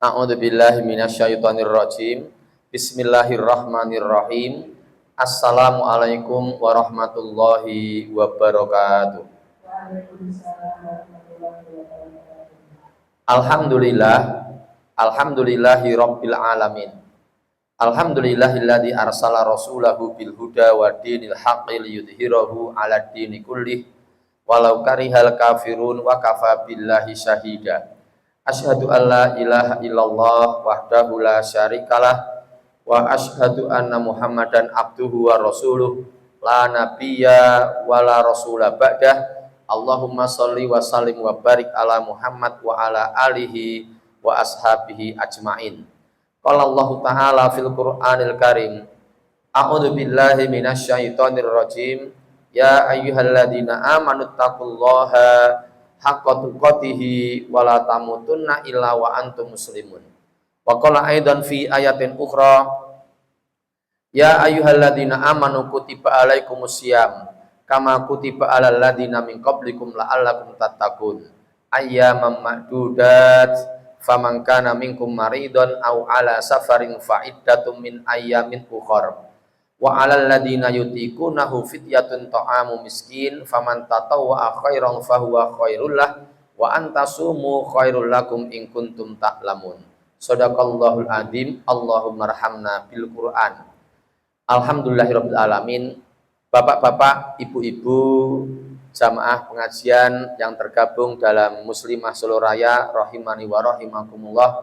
A'udzu billahi minasyaitonir rajim. Bismillahirrahmanirrahim. Assalamualaikum warahmatullahi wabarakatuh. Alhamdulillah, alhamdulillahi rabbil alamin. Alhamdulillahilladzi arsala rasulahu bil huda wa dinil haqqi liyudhhirahu 'alad dini kullih walau karihal kafirun wa kafa billahi syahida. Asyhadu an la ilaha illallah wahdahu la syarikalah wa asyhadu anna Muhammadan abduhu wa rasuluh la nabiyya wa la rasula ba'dah. Allahumma sholli wa sallim wa barik ala Muhammad wa ala alihi wa ashabihi ajmain. Qala Allah Ta'ala fil Qur'anil Karim, a'udzu billahi minasyaitonir rajim. Ya ayyuhalladzina amanu taqullaha haqqa tuqatih wa la tamutunna illa wa antum muslimun. Wa qala aidan fi ayatin ukhra, ya ayyuhalladzina amanu kutiba alaikumusiyam kama kutiba alal ladzina min qablikum la'allakum tattaqun. Ayyaman ma'dudat faman kana minkum maridun aw ala safarin fa iddatum min ayyamin ukhra. Wa 'alal ladzina yutiqunahu fidyatun ta'amu miskin faman tatawwa'a khairan fahuwa khairul lah wa antasumu khairul lakum in kuntum ta'lamun. Shadaqallahul adzim. Allahumma arhamna bil Qur'an. Alhamdulillahirabbil alamin. Bapak-bapak, ibu-ibu, jamaah pengajian yang tergabung dalam Muslimah Solo Raya rahimani wa rahimakumullah.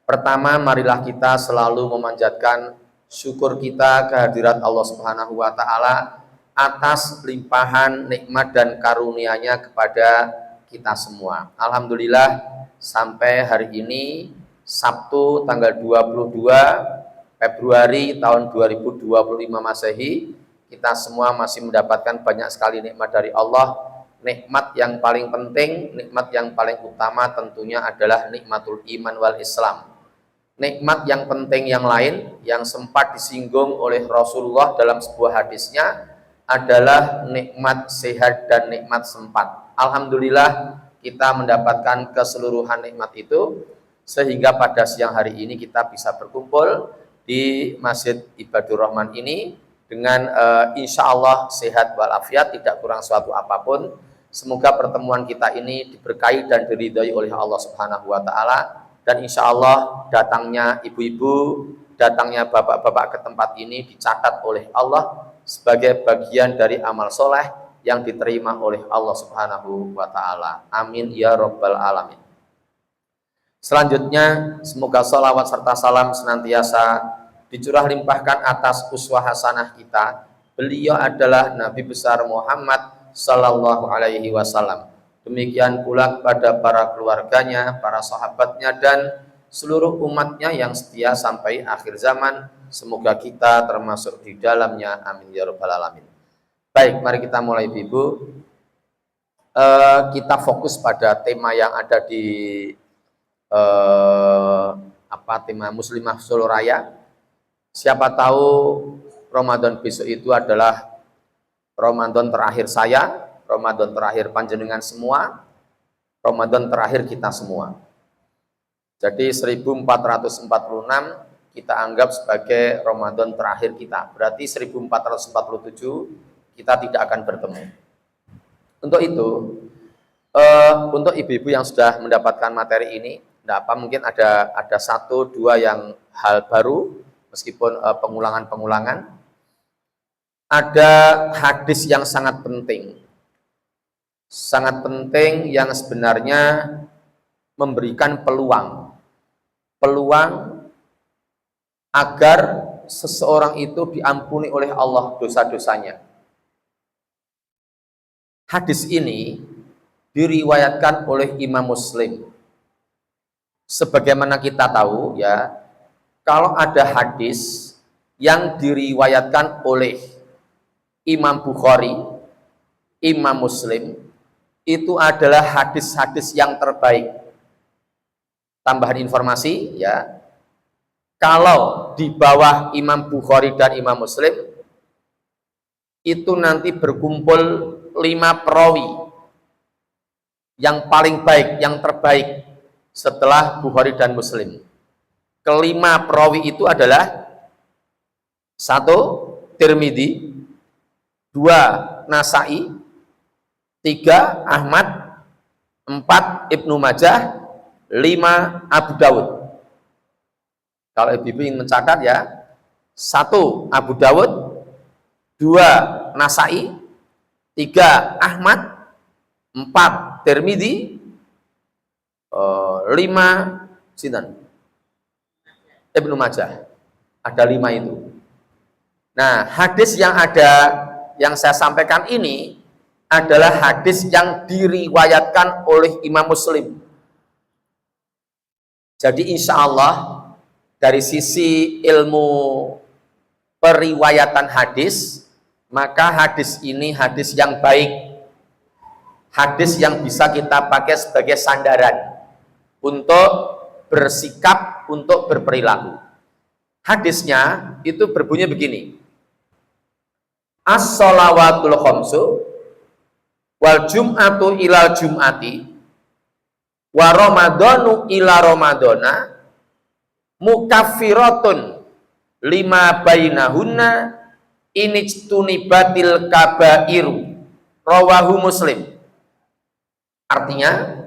Pertama, marilah kita selalu memanjatkan syukur kita kehadirat Allah Subhanahu wa taala atas limpahan nikmat dan karunia-Nya kepada kita semua. Alhamdulillah sampai hari ini Sabtu tanggal 22 Februari tahun 2025 Masehi, kita semua masih mendapatkan banyak sekali nikmat dari Allah. Nikmat yang paling penting, nikmat yang paling utama tentunya adalah nikmatul iman wal Islam. Nikmat yang penting yang lain yang sempat disinggung oleh Rasulullah dalam sebuah hadisnya adalah nikmat sehat dan nikmat sempat. Alhamdulillah kita mendapatkan keseluruhan nikmat itu sehingga pada siang hari ini kita bisa berkumpul di Masjid Ibadur Rahman ini dengan insya Allah sehat walafiat, tidak kurang suatu apapun. Semoga pertemuan kita ini diberkahi dan diridhai oleh Allah Subhanahu wa taala. Dan insya Allah datangnya ibu-ibu, datangnya bapak-bapak ke tempat ini dicatat oleh Allah sebagai bagian dari amal soleh yang diterima oleh Allah Subhanahu wa ta'ala. Amin ya rabbal alamin. Selanjutnya, semoga salawat serta salam senantiasa dicurah limpahkan atas uswah hasanah kita. Beliau adalah Nabi besar Muhammad sallallahu alaihi wasallam. Demikian pula kepada para keluarganya, para sahabatnya, dan seluruh umatnya yang setia sampai akhir zaman. Semoga kita termasuk di dalamnya. Amin ya rabbal alamin. Baik, mari kita mulai Ibu. Kita fokus pada tema yang ada di tema Muslimah Solo Raya. Siapa tahu Ramadan besok itu adalah Ramadan terakhir saya, Ramadan terakhir panjenengan semua, Ramadan terakhir kita semua. Jadi 1446 kita anggap sebagai Ramadan terakhir kita. Berarti 1447 kita tidak akan bertemu. Untuk itu, untuk ibu-ibu yang sudah mendapatkan materi ini, tidak apa, mungkin ada satu dua yang hal baru, meskipun pengulangan-pengulangan. Ada hadis yang sangat penting yang sebenarnya memberikan peluang agar seseorang itu diampuni oleh Allah dosa-dosanya. Hadis ini diriwayatkan oleh Imam Muslim. Sebagaimana kita tahu ya, kalau ada hadis yang diriwayatkan oleh Imam Bukhari, Imam Muslim, itu adalah hadis-hadis yang terbaik. Tambahan informasi ya, kalau di bawah Imam Bukhari dan Imam Muslim itu nanti berkumpul 5 perawi yang paling baik, yang terbaik setelah Bukhari dan Muslim. Kelima perawi itu adalah 1. Tirmidzi, 2. Nasai, 3. Ahmad, 4. Ibnu Majah, 5. Abu Dawud. Kalau ibu ingin mencatat ya, 1. Abu Dawud, 2. Nasai, 3. Ahmad, 4. Tirmidzi, 5. Sinten? Ibnu Majah. Ada 5 itu. Nah, hadis yang saya sampaikan ini adalah hadis yang diriwayatkan oleh Imam Muslim. Jadi insya Allah dari sisi ilmu periwayatan hadis, maka hadis ini hadis yang baik, hadis yang bisa kita pakai sebagai sandaran untuk bersikap, untuk berperilaku. Hadisnya itu berbunyi begini: as-shalawatul khamsu wal jum'atu ilal jum'ati wa ramadhanu ila ramadhana mukaffiratun lima bainahunna inijtunibatil kabairu. Rawahu Muslim. Artinya,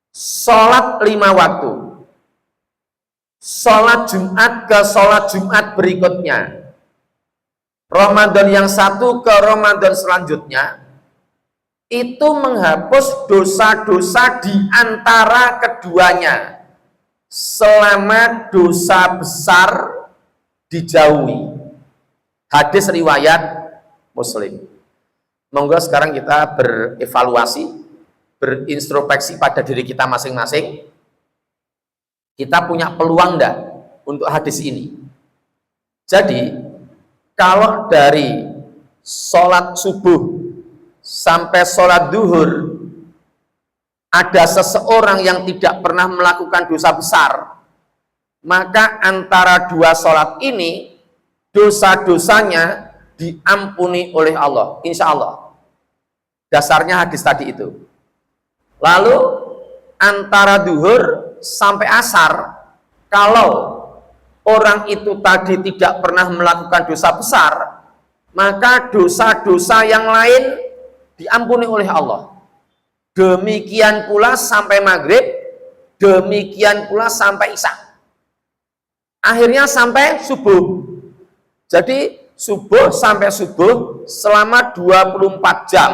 sholat 5 waktu, sholat Jumat ke sholat Jumat berikutnya, Ramadan yang satu ke Ramadan selanjutnya, itu menghapus dosa-dosa di antara keduanya selama dosa besar dijauhi. Hadis riwayat Muslim. Monggo sekarang kita berevaluasi, berintrospeksi pada diri kita masing-masing. Kita punya peluang enggak untuk hadis ini? Jadi, kalau dari sholat subuh sampai sholat duhur ada seseorang yang tidak pernah melakukan dosa besar, maka antara dua sholat ini dosa-dosanya diampuni oleh Allah, insya Allah. Dasarnya hadis tadi itu. Lalu antara duhur sampai asar, kalau orang itu tadi tidak pernah melakukan dosa besar, maka dosa-dosa yang lain diampuni oleh Allah. Demikian pula sampai maghrib, demikian pula sampai isya. Akhirnya sampai subuh. Jadi subuh sampai subuh selama 24 jam.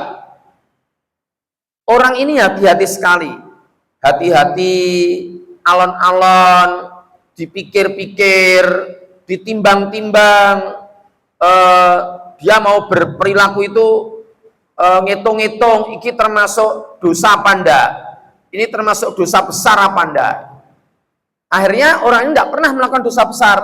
Orang ini hati-hati sekali. Hati-hati, alon-alon, dipikir-pikir, ditimbang-timbang. Dia mau berperilaku itu ngitung-ngitung, ini termasuk dosa apa enggak? Ini termasuk dosa besar apa enggak? Akhirnya orang ini tidak pernah melakukan dosa besar.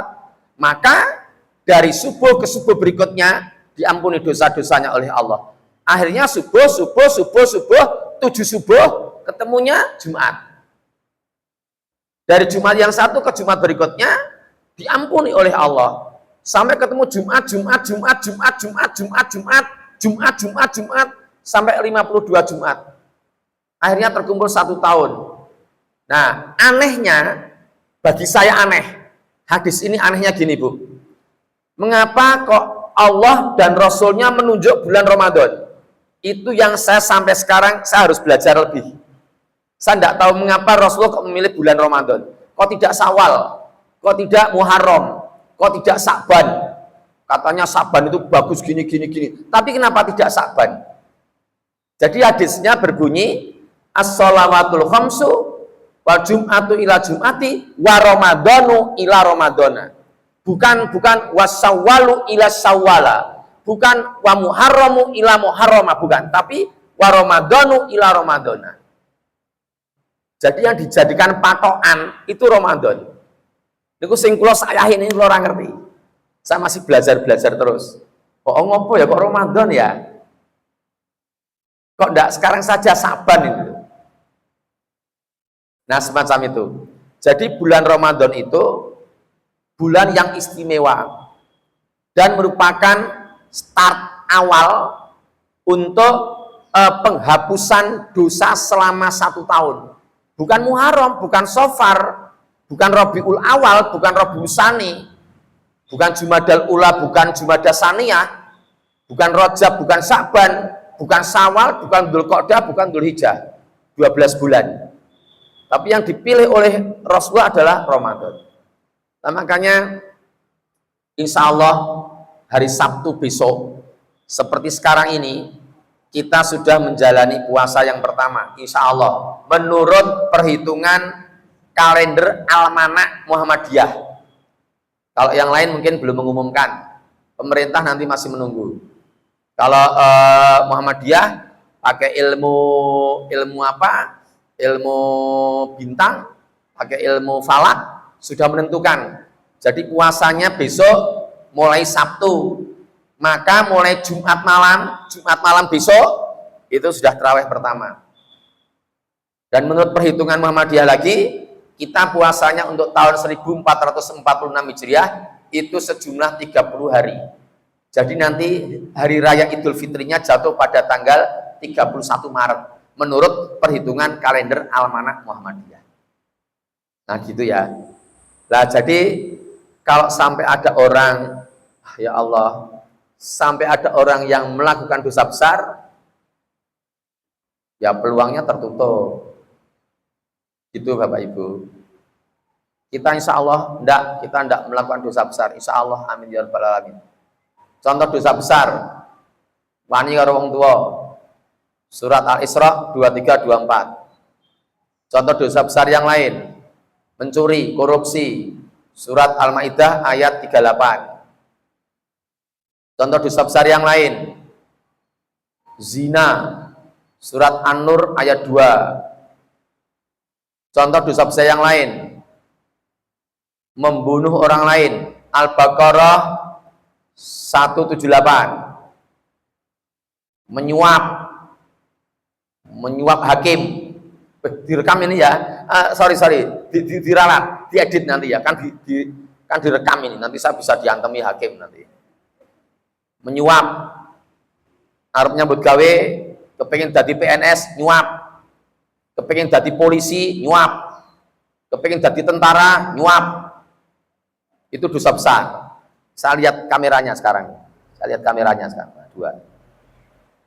Maka dari subuh ke subuh berikutnya diampuni dosa-dosanya oleh Allah. Akhirnya subuh, 7 subuh, ketemunya Jumat. Dari Jumat yang satu ke Jumat berikutnya diampuni oleh Allah. Sampai ketemu Jumat, sampai 52 Jumat. Akhirnya terkumpul 1 tahun. Nah, anehnya, bagi saya aneh. Hadis ini anehnya gini, Bu. Mengapa kok Allah dan Rasulnya menunjuk bulan Ramadan? Itu yang saya sampai sekarang, saya harus belajar lebih. Saya tidak tahu mengapa Rasulullah kok memilih bulan Ramadan. Kok tidak Syawal? Kok tidak Muharram? Kok tidak Sa'ban? Katanya Sa'ban itu bagus gini. Tapi kenapa tidak Sa'ban? Jadi hadisnya berbunyi, as-shalawatul khamsu wal jum'atu ila jum'ati wa ramadhanu ila ramadhana. Bukan wasawwalu ila sawwala. Bukan wa muharramu ila muharrama, bukan. Tapi wa ramadhanu ila ramadhana. Jadi yang dijadikan patokan itu Ramadan. Niku sing kula sayahin ini kula ora ngerti. Saya masih belajar terus. Kok ngopo ya kok Ramadan ya? Kok enggak sekarang saja Saban itu? Nah, semacam itu. Jadi bulan Ramadan itu bulan yang istimewa dan merupakan start awal untuk penghapusan dosa selama 1 tahun. Bukan Muharram, bukan Safar, bukan Rabiul Awal, bukan Rabiul Tsani, bukan Jumadal Ula, bukan Jumadah Tsaniyah, bukan Rajab, bukan Sa'ban, bukan Syawal, bukan Dzulqa'dah, bukan Dzulhijjah. 12 bulan. Tapi yang dipilih oleh Rasulullah adalah Ramadan. Nah, makanya insya Allah hari Sabtu besok seperti sekarang ini kita sudah menjalani puasa yang pertama, insya Allah menurut perhitungan kalender Almanak Muhammadiyah. Kalau yang lain mungkin belum mengumumkan, pemerintah nanti masih menunggu. Kalau Muhammadiyah pakai ilmu apa? Ilmu bintang, pakai ilmu falak sudah menentukan. Jadi puasanya besok mulai Sabtu, maka mulai Jumat malam besok itu sudah tarawih pertama. Dan menurut perhitungan Muhammadiyah lagi, kita puasanya untuk tahun 1446 Hijriah itu sejumlah 30 hari. Jadi nanti hari raya Idul Fitrinya jatuh pada tanggal 31 Maret menurut perhitungan kalender Almanak Muhammadiyah. Nah gitu ya. Nah jadi kalau sampai ada orang, ya Allah, sampai ada orang yang melakukan dosa besar, ya peluangnya tertutup. Gitu Bapak Ibu. Kita insya Allah kita enggak melakukan dosa besar. Insya Allah, amin ya rabbal alamin. Contoh dosa besar, wani karo wong tua. Surat Al-Isra 23-24. Contoh dosa besar yang lain, mencuri, korupsi. Surat Al-Maidah ayat 38. Contoh dosa besar yang lain, zina. Surat An-Nur ayat 2. Contoh dosa besar yang lain, membunuh orang lain. Al-Baqarah 178. Menyuap hakim, direkam ini ya, diralat, diedit nanti ya, kan direkam ini, nanti saya bisa diantemi hakim nanti. Menyuap, arep nyambut gawe, kepengen jadi PNS, nyuap, kepengen jadi polisi, nyuap, kepengen jadi tentara, nyuap, itu dosa besar. Saya lihat kameranya sekarang, dua.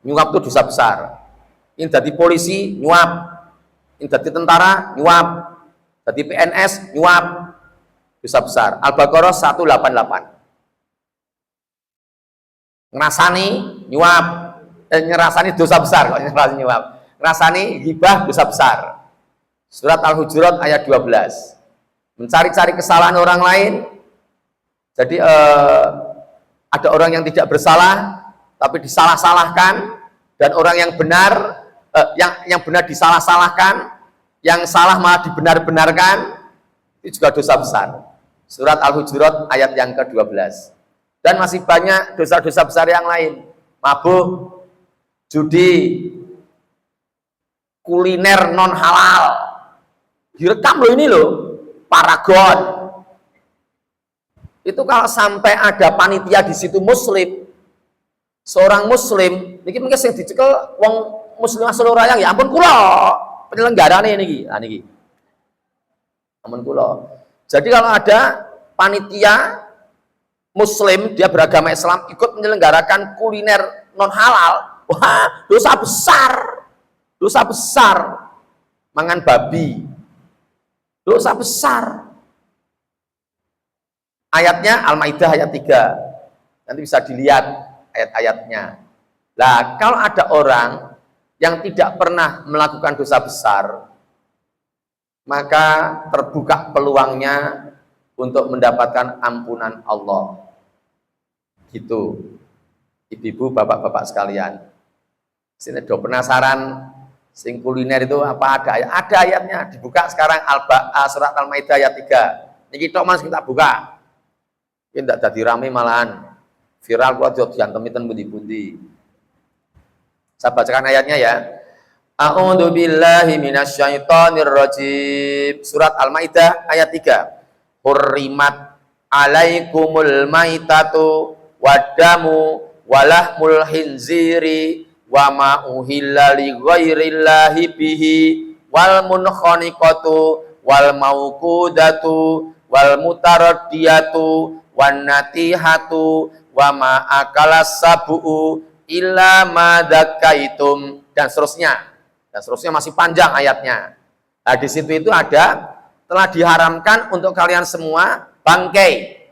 Nyuap itu dosa besar. Ini jadi polisi, nyuap. Ini jadi tentara, nyuap. Jadi PNS, nyuap. Dosa besar. Al-Baqarah 188. Ngerasani, nyuap. Ngerasani dosa besar. Kok ngerasani nyuap. Ngerasani ghibah, dosa besar. Surat Al-Hujurat ayat 12. Mencari-cari kesalahan orang lain. Jadi ada orang yang tidak bersalah, tapi disalah-salahkan. Dan orang yang benar, yang benar disalah-salahkan, yang salah malah dibenar-benarkan, itu juga dosa besar. Surat Al-Hujurat ayat yang ke-12. Dan masih banyak dosa-dosa besar yang lain. Mabuk, judi, kuliner non halal. Direkam loh ini loh, paragon. Itu kalau sampai ada panitia di situ muslim, seorang muslim, niki mungkin sing dicekel wong muslim seluruh rayang, ya ampun kula penyelenggarane niki. Nah niki. Ampun kula. Jadi kalau ada panitia muslim dia beragama Islam ikut menyelenggarakan kuliner non halal, wah, dosa besar. Dosa besar. Mangan babi. Dosa besar. Ayatnya Al-Maidah ayat 3. Nanti bisa dilihat ayat-ayatnya. Nah, kalau ada orang yang tidak pernah melakukan dosa besar, maka terbuka peluangnya untuk mendapatkan ampunan Allah. Gitu. Ibu-ibu, bapak-bapak sekalian. Sini do penasaran sing kuliner itu apa ada ayat? Ada ayatnya, dibuka sekarang surat Al-Maidah ayat 3. Niki tok Mas kita buka. Ini tidak jadi rame malahan. Viral kok aja diantemi ten pundi-pundi. Saya bacakan ayatnya ya. A'udzu billahi minasyaitonir rajim. Surat Al-Maidah ayat 3. Hurrimat alaikumul maitatu waddamu walahmul khinziri wa ma uhilla li ghairillahi bihi wal munkhaniqatu wal mauqudatu wal mutaraddiyatu wan natihatu wa ma akalas sabu illa ma dzakaitum, dan seterusnya masih panjang ayatnya. Nah, di situ itu ada telah diharamkan untuk kalian semua bangkai,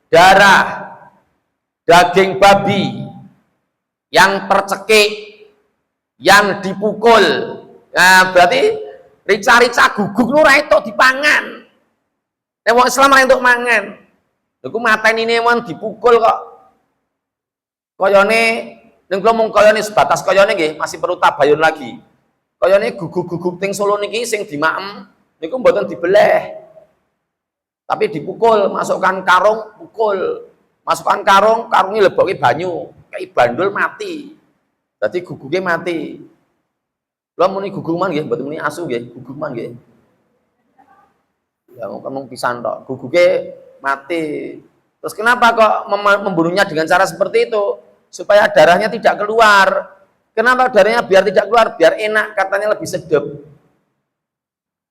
darah, daging babi yang tercekik, yang dipukul. Nah, berarti rica-rica guguk ora entuk dipangan. Nek wong Islam ora entuk mangan. Iku mateni wong dipukul kok. Koyone ning kula mung koyone sebatas koyone nggih, masih perlu tabayun lagi. Koyone guguk-guguk ting Solo niki sing dimaem niku mboten dibeleh. Tapi dipukul, masukkan karung, pukul. Masukkan karung, karungnya lebokke banyu, kayak bandul mati. Jadi guguknya mati. Lha muni guguk man nggih, mboten muni asu nggih, guguk man nggih. Ya ngomong pisan tok, guguknya mati. Terus kenapa kok membunuhnya dengan cara seperti itu? Supaya darahnya tidak keluar. Kenapa darahnya biar tidak keluar? Biar enak, katanya lebih sedap.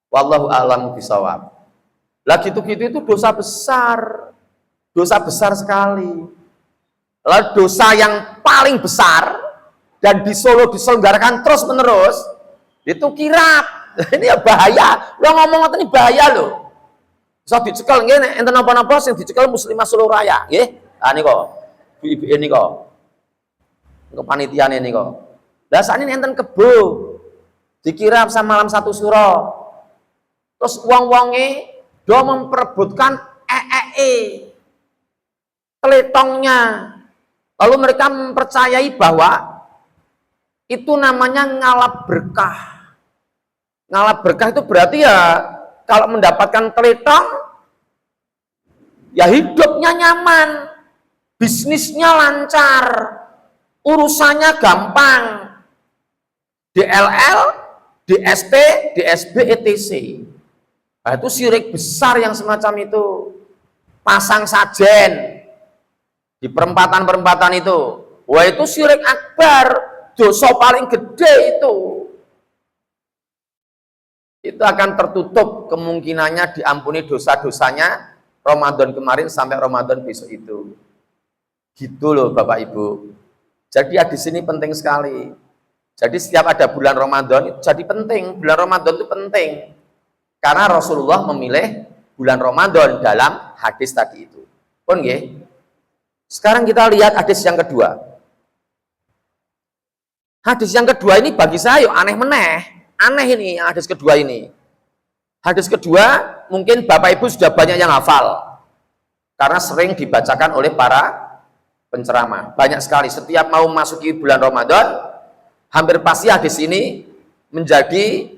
Wallahu a'lamu bishawab. Lah gitu-gitu itu dosa besar. Dosa besar sekali. Lalu dosa yang paling besar dan di Solo diselenggarakan terus-menerus itu kirap. Ini ya bahaya. Lo ngomong ini bahaya loh. So dicekel nggih enten napa-napa sing dicekel Muslimah Solo Raya, nggih. Ah niku. Ibu-ibu niku. Niku panitiane niku. Lah sakniki enten kebo. Dikirap sama malam satu suro. Terus wong-wonge do memperebutkan teletongnya. Lalu mereka mempercayai bahwa itu namanya ngalap berkah. Ngalap berkah itu berarti ya kalau mendapatkan teletong ya hidupnya nyaman, bisnisnya lancar, urusannya gampang. DLL, DSP, DSB, etc. Nah, itu syirik besar yang semacam itu. Pasang sajen di perempatan-perempatan itu. Wah, itu syirik akbar, dosa paling gede itu. Itu akan tertutup kemungkinannya diampuni dosa-dosanya Ramadan kemarin sampai Ramadan besok itu. Gitu loh Bapak Ibu. Jadi di sini penting sekali. Jadi setiap ada bulan Ramadan itu jadi penting. Bulan Ramadan itu penting. Karena Rasulullah memilih bulan Ramadan dalam hadis tadi itu. Pun nggih. Sekarang kita lihat hadis yang kedua. Hadis yang kedua ini bagi saya aneh meneh. Aneh ini hadis kedua ini. Hadis kedua mungkin Bapak Ibu sudah banyak yang hafal. Karena sering dibacakan oleh para penceramah. Banyak sekali. Setiap mau masuki bulan Ramadan, hampir pasti hadis ini menjadi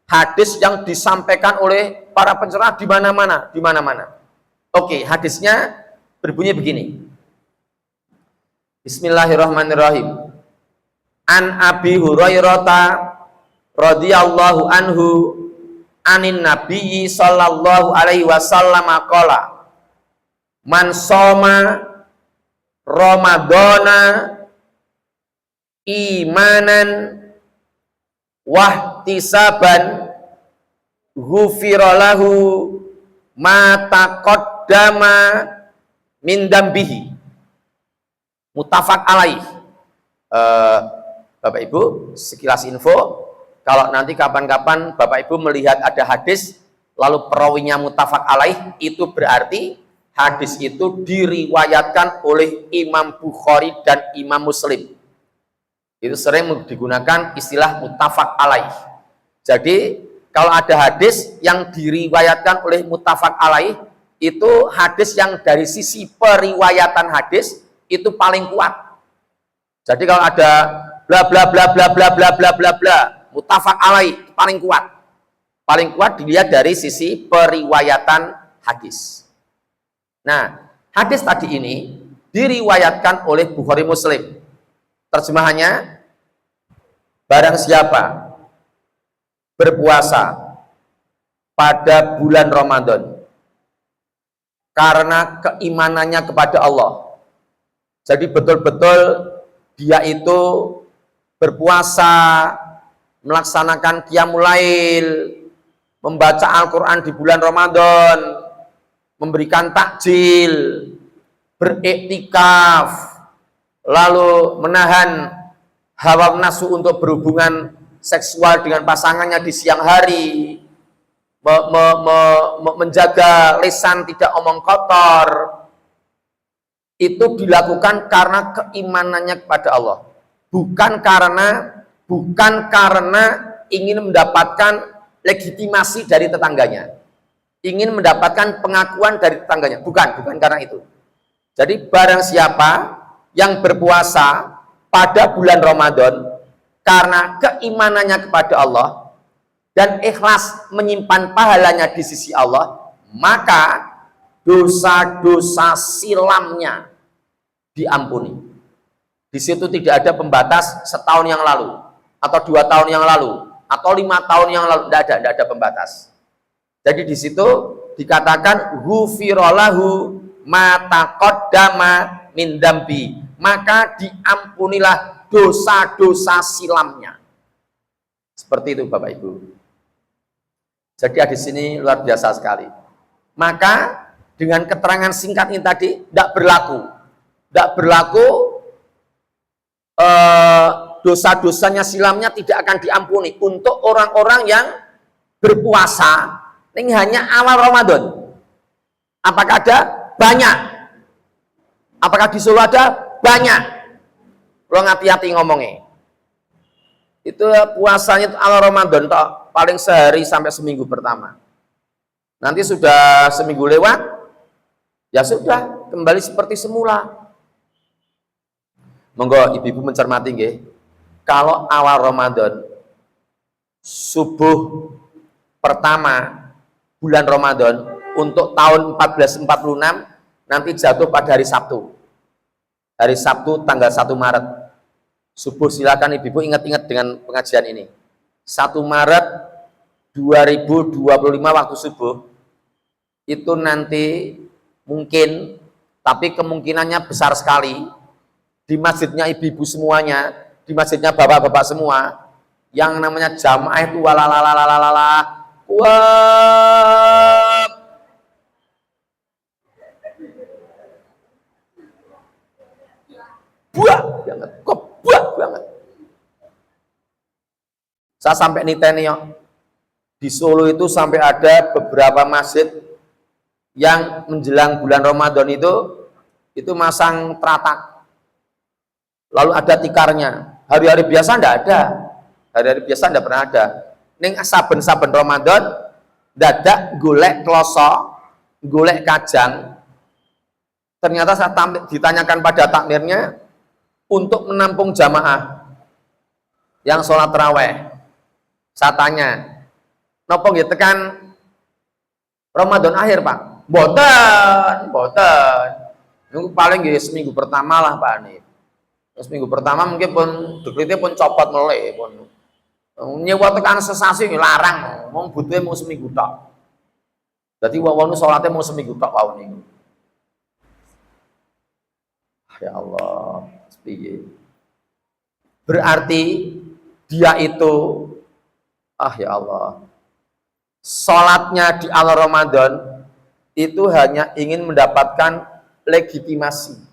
hadis yang disampaikan oleh para penceramah di mana-mana, di mana-mana. Oke, hadisnya berbunyi begini. Bismillahirrahmanirrahim. An Abi Hurairah radhiyallahu anhu anin nabiyyi sallallahu alaihi wasallam qala man shoma ramadhana imanan wahtisaban ghufira lahu ma taqaddama min dambihi. Muttafaq alaih. Bapak Ibu, sekilas info, kalau nanti kapan-kapan Bapak Ibu melihat ada hadis lalu perawinya muttafaq alaih, itu berarti hadis itu diriwayatkan oleh Imam Bukhari dan Imam Muslim. Itu sering digunakan istilah muttafaq alaih. Jadi kalau ada hadis yang diriwayatkan oleh muttafaq alaih, itu hadis yang dari sisi periwayatan hadis itu paling kuat. Jadi kalau ada bla bla bla bla bla bla bla bla bla muttafaq alaih paling kuat. Paling kuat dilihat dari sisi periwayatan hadis. Nah, hadis tadi ini diriwayatkan oleh Bukhari Muslim. Terjemahannya, barang siapa berpuasa pada bulan Ramadan karena keimanannya kepada Allah, jadi betul-betul dia itu berpuasa, melaksanakan qiyamul lail, membaca Al-Quran di bulan Ramadan, memberikan takjil, beriktikaf, lalu menahan hawa nafsu untuk berhubungan seksual dengan pasangannya di siang hari, menjaga lisan tidak omong kotor, itu dilakukan karena keimanannya kepada Allah, bukan karena ingin mendapatkan legitimasi dari tetangganya, ingin mendapatkan pengakuan dari tetangganya, bukan karena itu. Jadi barang siapa yang berpuasa pada bulan Ramadan karena keimanannya kepada Allah dan ikhlas menyimpan pahalanya di sisi Allah, maka dosa-dosa silamnya diampuni. Di situ tidak ada pembatas setahun yang lalu, atau 2 tahun yang lalu, atau 5 tahun yang lalu, tidak ada pembatas. Jadi di situ dikatakan ghufirallahu ma taqaddama min dzambi, maka diampunilah dosa-dosa silamnya. Seperti itu Bapak Ibu. Jadi hadis ini luar biasa sekali. Maka dengan keterangan singkat ini tadi tidak berlaku dosa-dosanya silamnya tidak akan diampuni untuk orang-orang yang berpuasa ini hanya awal Ramadan. Apakah ada? Banyak. Apakah di Solo ada? Banyak. Lo hati-hati ngomongnya. Itu puasanya itu awal Ramadan toh, paling sehari sampai seminggu pertama. Nanti sudah seminggu lewat, ya sudah kembali seperti semula. Monggo ibu-ibu mencermati nggih. Kalau awal Ramadan subuh pertama bulan Ramadan untuk tahun 1446 nanti jatuh pada hari Sabtu. Hari Sabtu tanggal 1 Maret. Subuh, silakan ibu-ibu ingat-ingat dengan pengajian ini. 1 Maret 2025 waktu subuh itu nanti mungkin, tapi kemungkinannya besar sekali, di masjidnya ibu-ibu semuanya, di masjidnya bapak-bapak semua, yang namanya jamaah itu walalalalalalala, wah, buah banget, kok buah banget. Saya sampai niteni di Solo itu sampai ada beberapa masjid yang menjelang bulan Ramadan itu masang teratak, lalu ada tikarnya. Hari-hari biasa enggak ada, hari-hari biasa enggak pernah ada. Ning saben-saben Ramadan dadak golek kloso, golek kajang. Ternyata saya ditanyakan pada takmirnya untuk menampung jamaah yang sholat taraweh. Saya tanya, nopo nggih tekan Ramadan akhir Pak? Boten. Nunggu paling nggih seminggu pertama lah Pak nih. Seminggu pertama mungkin pun dekrite pun copot melek pun. Nyewa tekan sesasi larang, mau butuhe mau seminggu tok. Dadi wong salate mau seminggu tok wae niku. Ya Allah, piye? Berarti dia itu ya Allah, sholatnya di awal Ramadan itu hanya ingin mendapatkan legitimasi,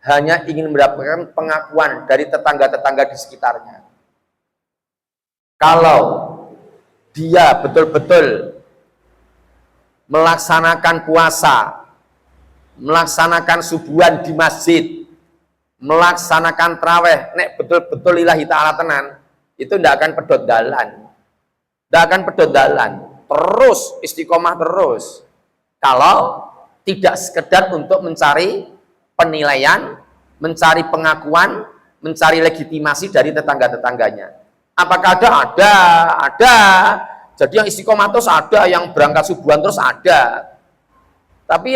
hanya ingin mendapatkan pengakuan dari tetangga-tetangga di sekitarnya. Kalau dia betul-betul melaksanakan puasa, melaksanakan subuhan di masjid, melaksanakan traweh, nek betul-betul lillahi ta'ala tenan, itu tidak akan pedot dalan. Tidak akan pedot dalan. Terus, istiqomah terus. Kalau tidak sekedar untuk mencari penilaian, mencari pengakuan, mencari legitimasi dari tetangga-tetangganya. Apakah ada? Ada. Jadi yang istiqomah terus ada, yang berangkat subuhan terus ada. Tapi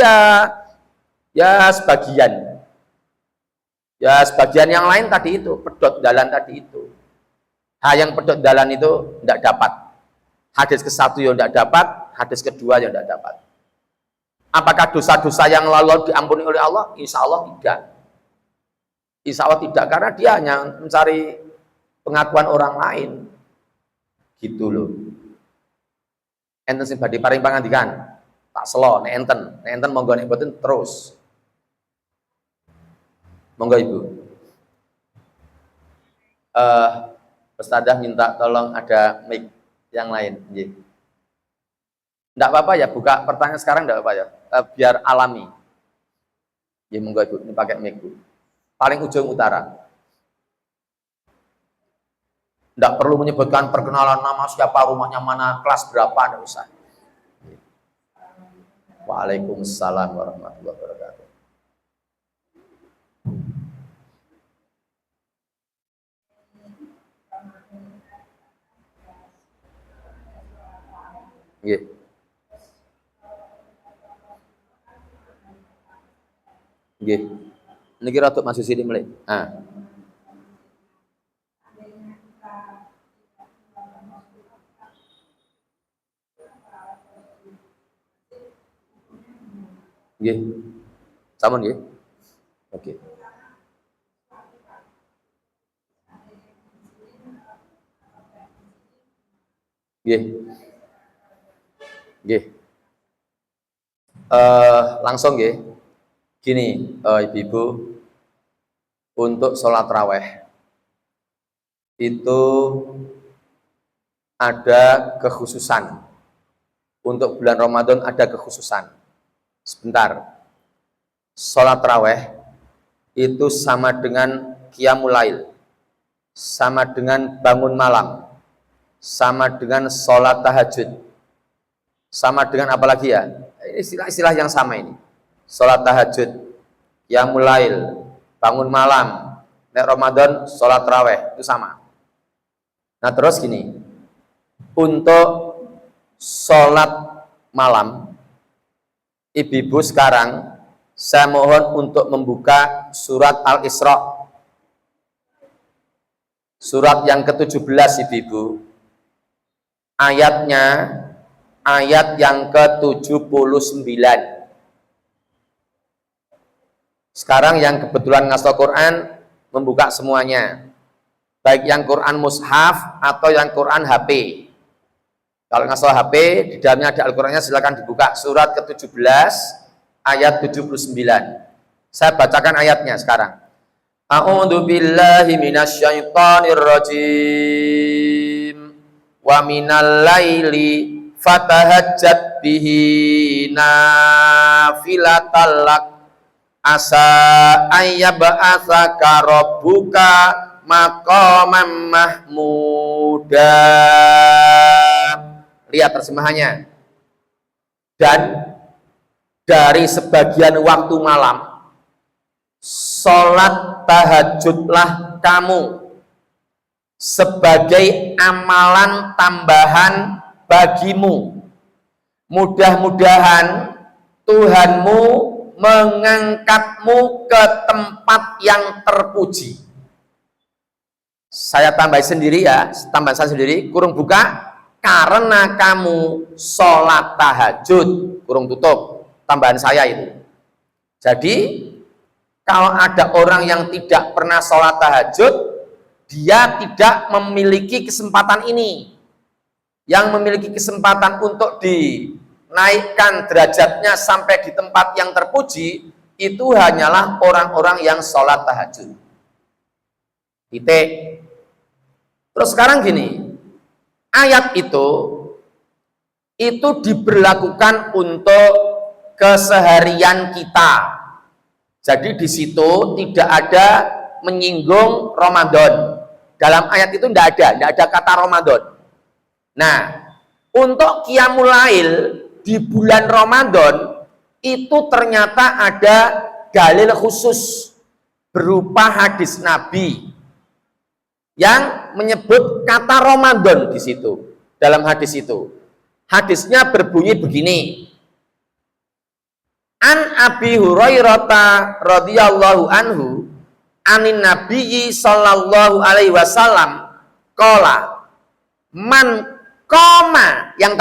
ya sebagian. Ya sebagian yang lain tadi itu, pedot dalan tadi itu. Yang pedot dalan itu tidak dapat. Hadis ke-1 yang tidak dapat, hadis kedua yang tidak dapat. Apakah dosa-dosa yang lalu diampuni oleh Allah? Insya Allah tidak. Insya Allah tidak, karena dia hanya mencari pengakuan orang lain. Gitu loh. Enten sing badhe paring pangandikan. Tak selo nek enten monggo nek mboten terus. Monggo Ibu. Ustadzah minta tolong ada mic yang lain. Nggih. Enggak apa-apa ya, buka pertanyaan sekarang enggak apa-apa ya. Biar alami. Ya monggo Ibu, ini pakai mic Bu. Paling ujung utara. Enggak perlu menyebutkan perkenalan nama siapa, rumahnya mana, kelas berapa, enggak usah. Waalaikumsalam warahmatullahi wabarakatuh. Nggih. Nggih. Niki rada masuk sini mulai. Nggih. Sampun nggih. Oke. Nggih. Nggih. Langsung nggih. Gini, Ibu-ibu, untuk sholat raweh itu ada kekhususan. Untuk bulan Ramadan ada kekhususan. Sebentar. Sholat raweh itu sama dengan qiyamul lail, sama dengan bangun malam, sama dengan sholat tahajud, sama dengan apa lagi ya? Istilah-istilah yang sama ini. Sholat tahajud, qiyamul lail, bangun malam, nek Ramadan sholat raweh itu sama. Nah terus gini, untuk sholat malam, ibu-ibu sekarang saya mohon untuk membuka surat Al-Isra, surat yang ke-17 ibu-ibu, ayatnya ayat yang ke-79. Sekarang yang kebetulan ngasih Quran membuka semuanya, baik yang Quran mushaf atau yang Quran HP. Kalau ngasih HP di dalamnya ada Al-Qurannya, silakan dibuka surat ke-17 ayat 79. Saya bacakan ayatnya sekarang. A'udzu billahi minasyaitonir rajim. Wa minal laili fatahajjat bihi nafilatal lak asa ayyab'atsaka rabbuka maqaman mahmuda. Lihat terjemahannya. Dan dari sebagian waktu malam sholat tahajudlah kamu sebagai amalan tambahan bagimu. Mudah-mudahan Tuhanmu mengangkatmu ke tempat yang terpuji. Saya tambah sendiri ya, tambahan saya sendiri, kurung buka, karena kamu sholat tahajud, kurung tutup, tambahan saya itu. Jadi, kalau ada orang yang tidak pernah sholat tahajud, dia tidak memiliki kesempatan ini. Yang memiliki kesempatan untuk dinaikkan derajatnya sampai di tempat yang terpuji, itu hanyalah orang-orang yang sholat tahajud. Titik. Terus sekarang gini, ayat itu diberlakukan untuk keseharian kita. Jadi di situ tidak ada menyinggung Ramadan. Dalam ayat itu tidak ada kata Ramadan. Nah, untuk qiyamul lail di bulan Ramadan itu ternyata ada dalil khusus berupa hadis Nabi yang menyebut kata Ramadan di situ. Dalam hadis itu, hadisnya berbunyi begini. An Abi Hurairah radhiyallahu anhu anin Nabiyyi sallallahu alaihi wasallam qala man qoma, yang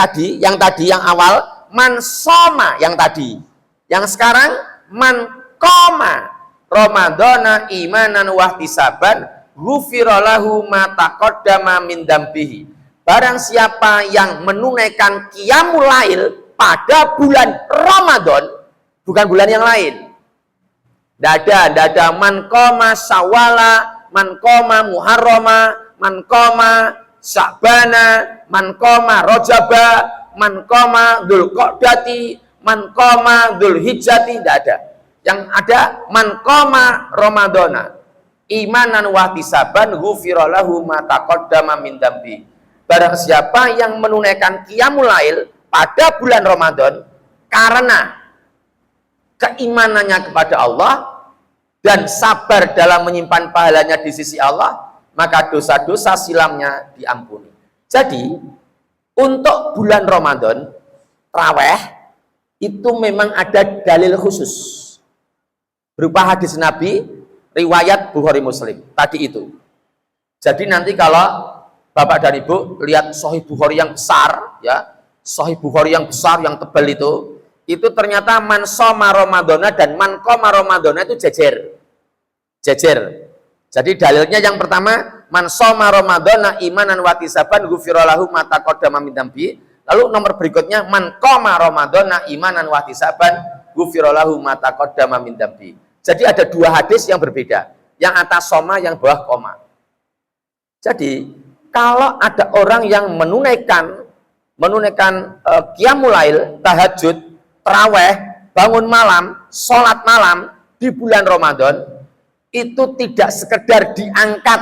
awal man soma, yang tadi, yang sekarang man qoma Ramadhana imanan wa ihtisaban ghufira lahu ma taqaddama min dambihi. Barang siapa yang menunaikan qiyamul lail pada bulan Ramadan, bukan bulan yang lain. Tidak ada man qoma syawala, man qoma muharrama, man qoma sya'bana, man qoma rajaba, man qoma dzulqa'dati, man qoma dzulhijjati, tidak ada. Yang ada man qoma ramadhana imanan wa ihtisaban ghufira lahu ma taqaddama min dambi. Barang siapa yang menunaikan qiyamul lail pada bulan Ramadan karena keimanannya kepada Allah dan sabar dalam menyimpan pahalanya di sisi Allah, maka dosa-dosa silamnya diampuni. Jadi, untuk bulan Ramadan, raweh itu memang ada dalil khusus. Berupa hadis Nabi, riwayat Bukhari Muslim. Tadi itu. Jadi nanti kalau Bapak dan Ibu lihat Sahih Bukhari yang besar, ya, Sahih Bukhari yang besar, yang tebal itu ternyata man shoma Ramadhana dan man qoma Ramadhana itu jejer. Jejer. Jadi dalilnya yang pertama, man shoma Ramadhana imanan wa ihtisaban ghufira lahu ma taqaddama min dambi. Lalu nomor berikutnya, man qoma Ramadhana imanan wa ihtisaban ghufira lahu ma taqaddama min dambi. Jadi ada dua hadis yang berbeda. Yang atas shoma, yang bawah koma. Jadi kalau ada orang yang menunaikan qiyamul lail, tahajud, taraweh, bangun malam, sholat malam di bulan Ramadan, itu tidak sekedar diangkat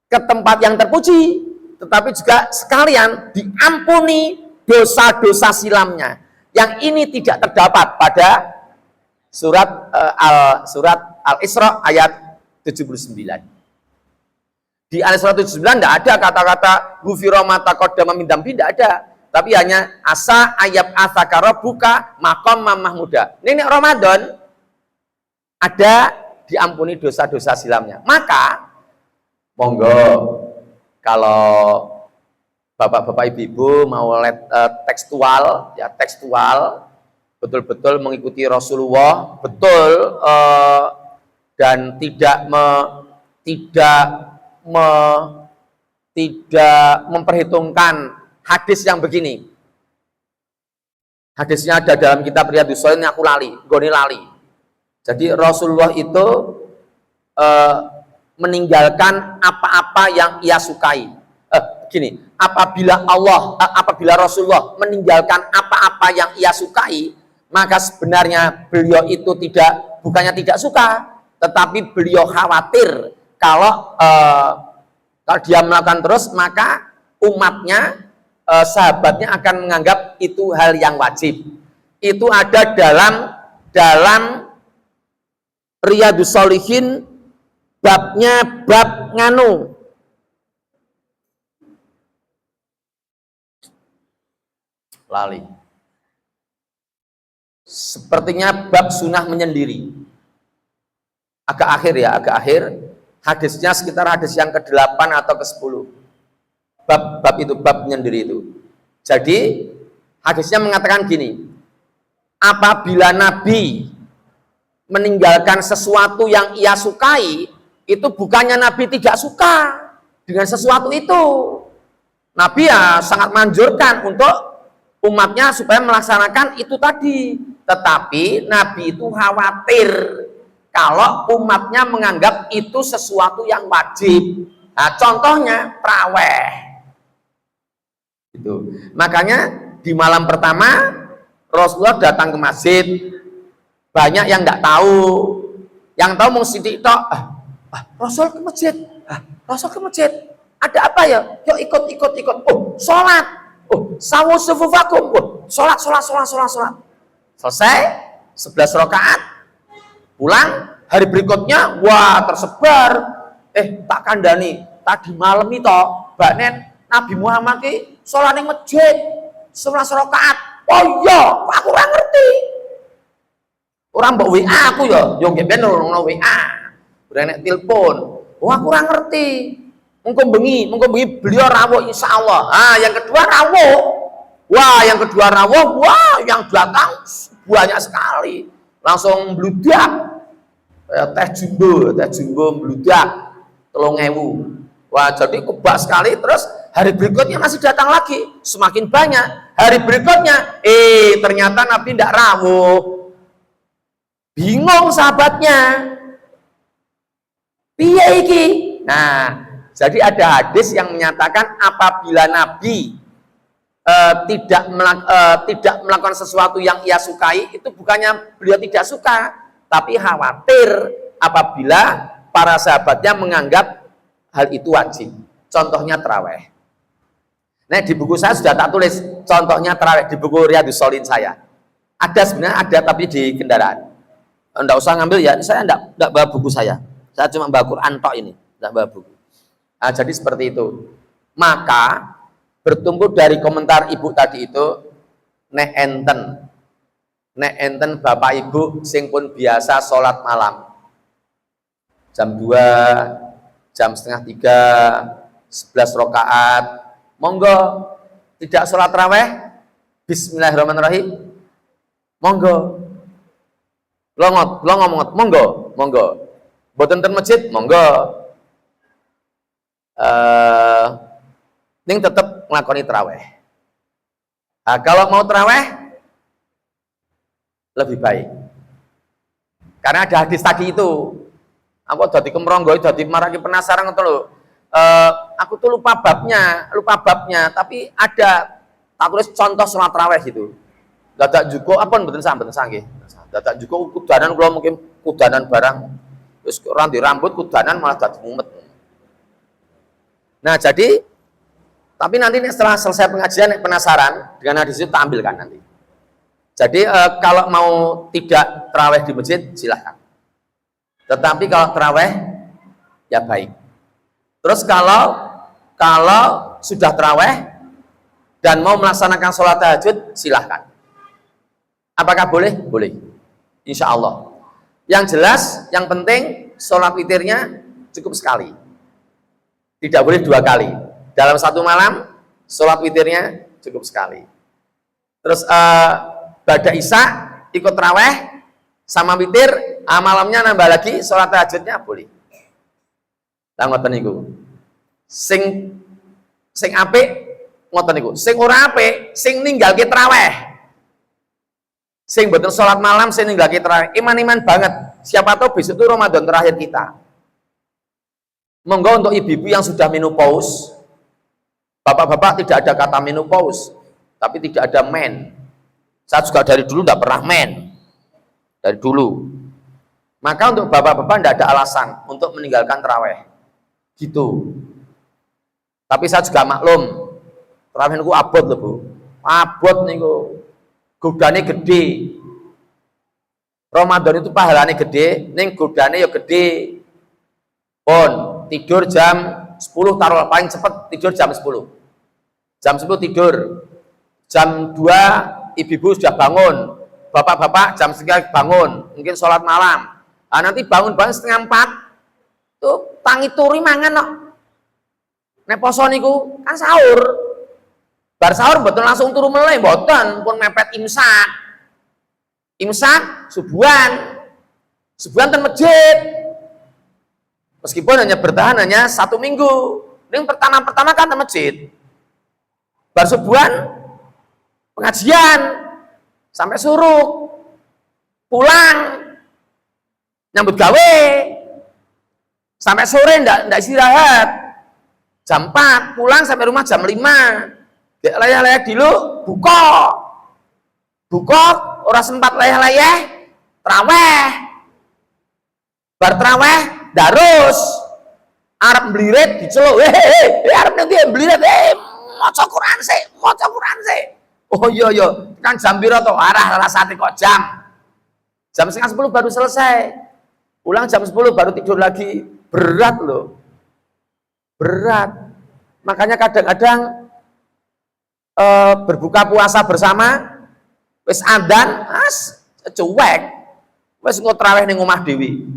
ke tempat yang terpuji, tetapi juga sekalian diampuni dosa-dosa silamnya. Yang ini tidak terdapat pada surat Al-Isra ayat 79. Di Al-Isra 79 tidak ada kata-kata ghufira ma taqaddama min dambi, tidak ada. Tapi hanya asa ayat asakara buka maqam mahmuda. Ini Ramadan ada diampuni dosa-dosa silamnya. Maka monggo kalau bapak-bapak ibu-ibu mau tekstual, ya tekstual, betul-betul mengikuti Rasulullah, betul dan tidak memperhitungkan hadis yang begini. Hadisnya ada dalam kitab Riyadhus Shalihin, aku goni lali. Jadi Rasulullah itu meninggalkan apa-apa yang ia sukai. Apabila Rasulullah meninggalkan apa-apa yang ia sukai, maka sebenarnya beliau itu bukannya tidak suka, tetapi beliau khawatir kalau dia melakukan terus, maka umatnya, sahabatnya akan menganggap itu hal yang wajib. Itu ada dalam Riyadhus Shalihin, babnya bab nganu. Lali. Sepertinya bab sunnah menyendiri. Agak akhir. Hadisnya sekitar hadis yang ke-8 atau ke-10. Bab menyendiri itu. Jadi hadisnya mengatakan gini, apabila Nabi meninggalkan sesuatu yang ia sukai, itu bukannya Nabi tidak suka dengan sesuatu itu. Nabi ya sangat manjurkan untuk umatnya supaya melaksanakan itu tadi. Tetapi Nabi itu khawatir kalau umatnya menganggap itu sesuatu yang wajib. Nah, contohnya traweh. Itu. Makanya di malam pertama Rasulullah datang ke masjid. Banyak yang nggak tahu. Yang tahu mau sidik tok. Rasul ke masjid. Rasul ke masjid. Ada apa ya? Yuk ikut. Oh, sholat. Oh, sawu sufufakum. Oh, sholat. Selesai 11 rakaat. Pulang, hari berikutnya, wah tersebar. Tak kandani, tadi malam itu, Mbak Nen, Nabi Muhammad ki sholat di masjid, 11 rakaat. Oh iya, aku ora ngerti. Orang mbok WA aku ya, yo nggih ben ono WA. Ora nek telepon. Oh aku ora ngerti. Mengko bengi beliau rawuh insyaallah. Yang kedua rawuh. Yang yang datang banyak sekali. Langsung bludak. teh jumbo meludak 3.000. Wah, jadi kebak sekali. Terus hari berikutnya masih datang lagi, semakin banyak. Hari berikutnya, ternyata Nabi tidak rawuh. Bingung sahabatnya. Piye iki? Nah, jadi ada hadis yang menyatakan apabila Nabi tidak melakukan sesuatu yang ia sukai, itu bukannya beliau tidak suka, tapi khawatir apabila para sahabatnya menganggap hal itu wajib. Contohnya terawih. Nah, di buku saya sudah tak tulis contohnya terawih di buku Riyadhus Shalihin saya. Ada, sebenarnya ada, tapi di kendaraan. Enggak usah ngambil ya, saya enggak bawa buku saya. Saya cuma bawa Quran tok ini, enggak bawa buku. Nah, jadi seperti itu. Maka bertumbuh dari komentar ibu tadi itu, nek enten bapak ibu sing pun biasa sholat malam jam 2, jam setengah 3, 11 rakaat, monggo. Tidak sholat raweh, bismillahirrahmanirrahim, monggo. Lo ngomong, monggo. Boten ten masjid, monggo. Ning tetap nglakoni traweh. Nah, kalau mau traweh lebih baik. Karena ada hadis tadi itu. Aku dadi kemronggo, dadi maraki penasaran ngoten lho. Aku tuh lupa babnya, tapi ada tak tulis contoh sholat raweh gitu. Dadak juko apa mboten sanggih. Dadak juko kudanan kula mungkin kudanan barang wis ora rambut kudanan malah dadi mumet. Nah, jadi tapi nanti setelah selesai pengajian penasaran dengan hadis itu tak ambilkan nanti. Jadi kalau mau tidak terawih di masjid silahkan. Tetapi kalau terawih ya baik. Terus kalau sudah terawih dan mau melaksanakan sholat tahajud silahkan. Apakah boleh? Boleh. Insya Allah. Yang jelas, yang penting sholat witirnya cukup sekali. Tidak boleh 2 kali. Dalam satu malam sholat witirnya cukup sekali. Terus ba'da isya ikut terawih sama witir, malamnya nambah lagi sholat tahajudnya boleh. Lah ngoten niku. Sing apik ngoten niku. Sing ora apik, sing ninggalke tarawih. Sing mboten sholat malam, sing ninggalke tarawih. Iman-iman banget. Siapa tahu besok itu Ramadan terakhir kita. Monggo untuk ibu-ibu yang sudah menopause. Bapak-bapak tidak ada kata menopause, tapi tidak ada men. Saya juga dari dulu tidak pernah men. Dari dulu. Maka untuk bapak-bapak tidak ada alasan untuk meninggalkan tarawih. Gitu. Tapi saya juga maklum, tarawih niku abot lho, Bu. Abot niku. Godane gede. Ramadan itu pahalane gede, ning godane ya gede. Pun tidur jam 10 taruh paling cepet tidur jam 10. Jam 10 tidur. Jam 2 ibu-ibu sudah bangun. Bapak-bapak jam 3 bangun, mungkin sholat malam. Nah, nanti bangun-bangun setengah 4 tuh tangi turi mangan kok. Nek poso niku kan sahur. Bar sahur mboten langsung turu meleh, mboten, pun mepet imsak. Imsak subuhan. Subuhan ten masjid. Meskipun hanya bertahan hanya 1 minggu. Ning pertama-pertama kan ten masjid. Bar subuhan pengajian sampai suruh pulang nyambut gawe sampai sore ndak istirahat. Jam 4 pulang sampai rumah jam 5. Dek layah-layah dulu buka ora sempat layah-layah traweh. Bar traweh darus arep mblirit diceluk. Arep nang ndi mblirit? Maca Quran sik. Oh iya, kan jam piro to? Arah rasane kok jam. Jam setengah 10 baru selesai. Pulang jam 10 baru tidur lagi. Berat loh. Berat. Makanya kadang-kadang berbuka puasa bersama wis adzan, cuek. Wis engko traweh ning omah dhewe.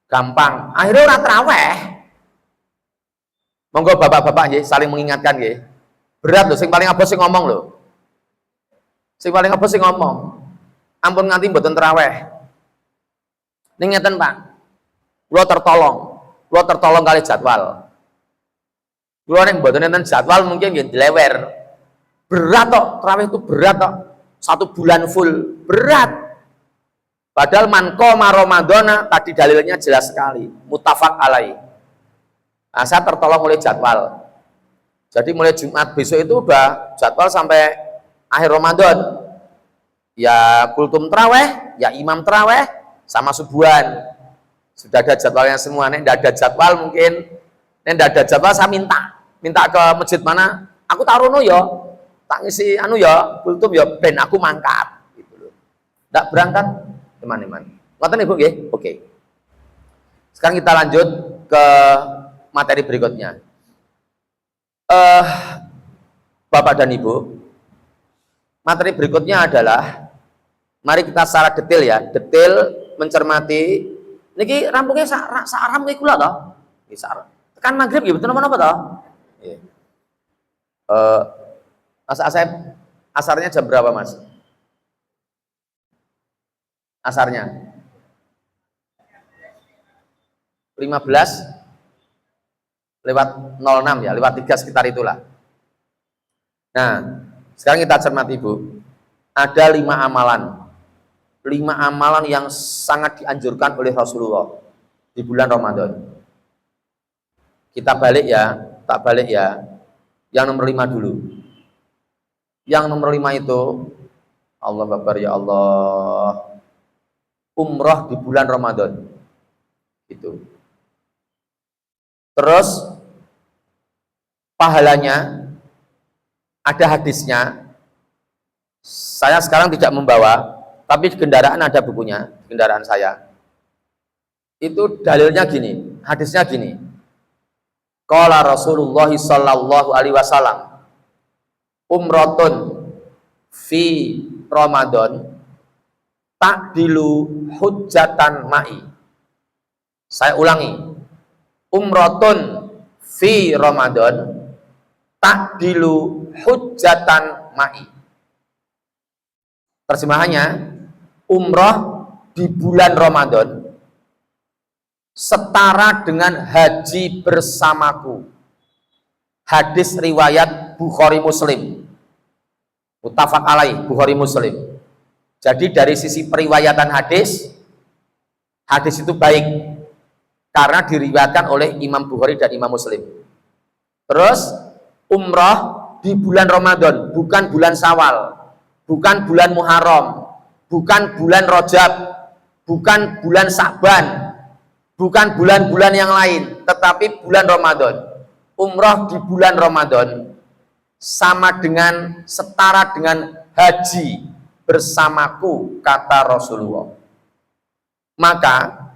Gampang. Akhirnya ora traweh. Monggo bapak-bapak nggih saling mengingatkan nggih. Berat loh, sing paling abot sing ngomong loh. Sing paling abot sing ngomong. Ampun nganti mboten traweh. Ning ngeten Pak, kula tertolong kali jadwal. Kula nek mboten enten jadwal mungkin nggih dilewer. Berat kok, tarawih itu berat kok. 1 bulan full, berat. Padahal man qoma Ramadhana tadi dalilnya jelas sekali, muttafaq alaih. Nah, saya tertolong oleh jadwal. Jadi mulai Jumat besok itu udah jadwal sampai akhir Ramadan. Ya kultum terawih, ya imam terawih, sama subuhan. Sudah ada jadwalnya semua. Nek tidak ada jadwal mungkin, nek tidak ada jadwal saya minta ke masjid mana, aku taruh ya, tak ngisi anu ya, kultum ya, ben aku mangkat. Gitu loh. Tidak berangkat. Teman-teman, ngoten Ibu nggih? Oke. Sekarang kita lanjut ke materi berikutnya. Bapak dan Ibu, materi berikutnya adalah mari kita secara detail ya, detail mencermati niki rampungnya sak nggih kula to. Nggih sak. Tekan magrib nggih betul napa to? Nggih. Mas Asep, asarnya jam berapa, Mas? Asarnya 15 lewat 06 ya, lewat 3 sekitar itulah. Nah, sekarang kita cermati Bu, ada 5 amalan. 5 amalan yang sangat dianjurkan oleh Rasulullah di bulan Ramadan. Kita balik ya, tak balik ya. Yang nomor 5 dulu. Yang nomor 5 itu, Allah Akbar ya Allah, umroh di bulan Ramadan. Itu. Terus pahalanya ada hadisnya. Saya sekarang tidak membawa, tapi di kendaraan ada bukunya, di kendaraan saya. Itu dalilnya gini, hadisnya gini. Qala Rasulullah sallallahu alaihi wasallam, umratun fi Ramadan takdilu hujjatan ma'i. Saya ulangi, umratun fi Ramadan takdilu hujjatan ma'i. Terjemahannya, umroh di bulan Ramadan setara dengan haji bersamaku. Hadis riwayat Bukhari Muslim, muttafaq alaih, Bukhari Muslim. Jadi dari sisi periwayatan hadis itu baik karena diriwayatkan oleh Imam Bukhari dan Imam Muslim. Terus umrah di bulan Ramadan, bukan bulan Syawal, bukan bulan Muharram, bukan bulan Rajab, bukan bulan Sa'ban, bukan bulan-bulan yang lain, tetapi bulan Ramadan. Umrah di bulan Ramadan sama dengan, setara dengan haji bersamaku, kata Rasulullah. Maka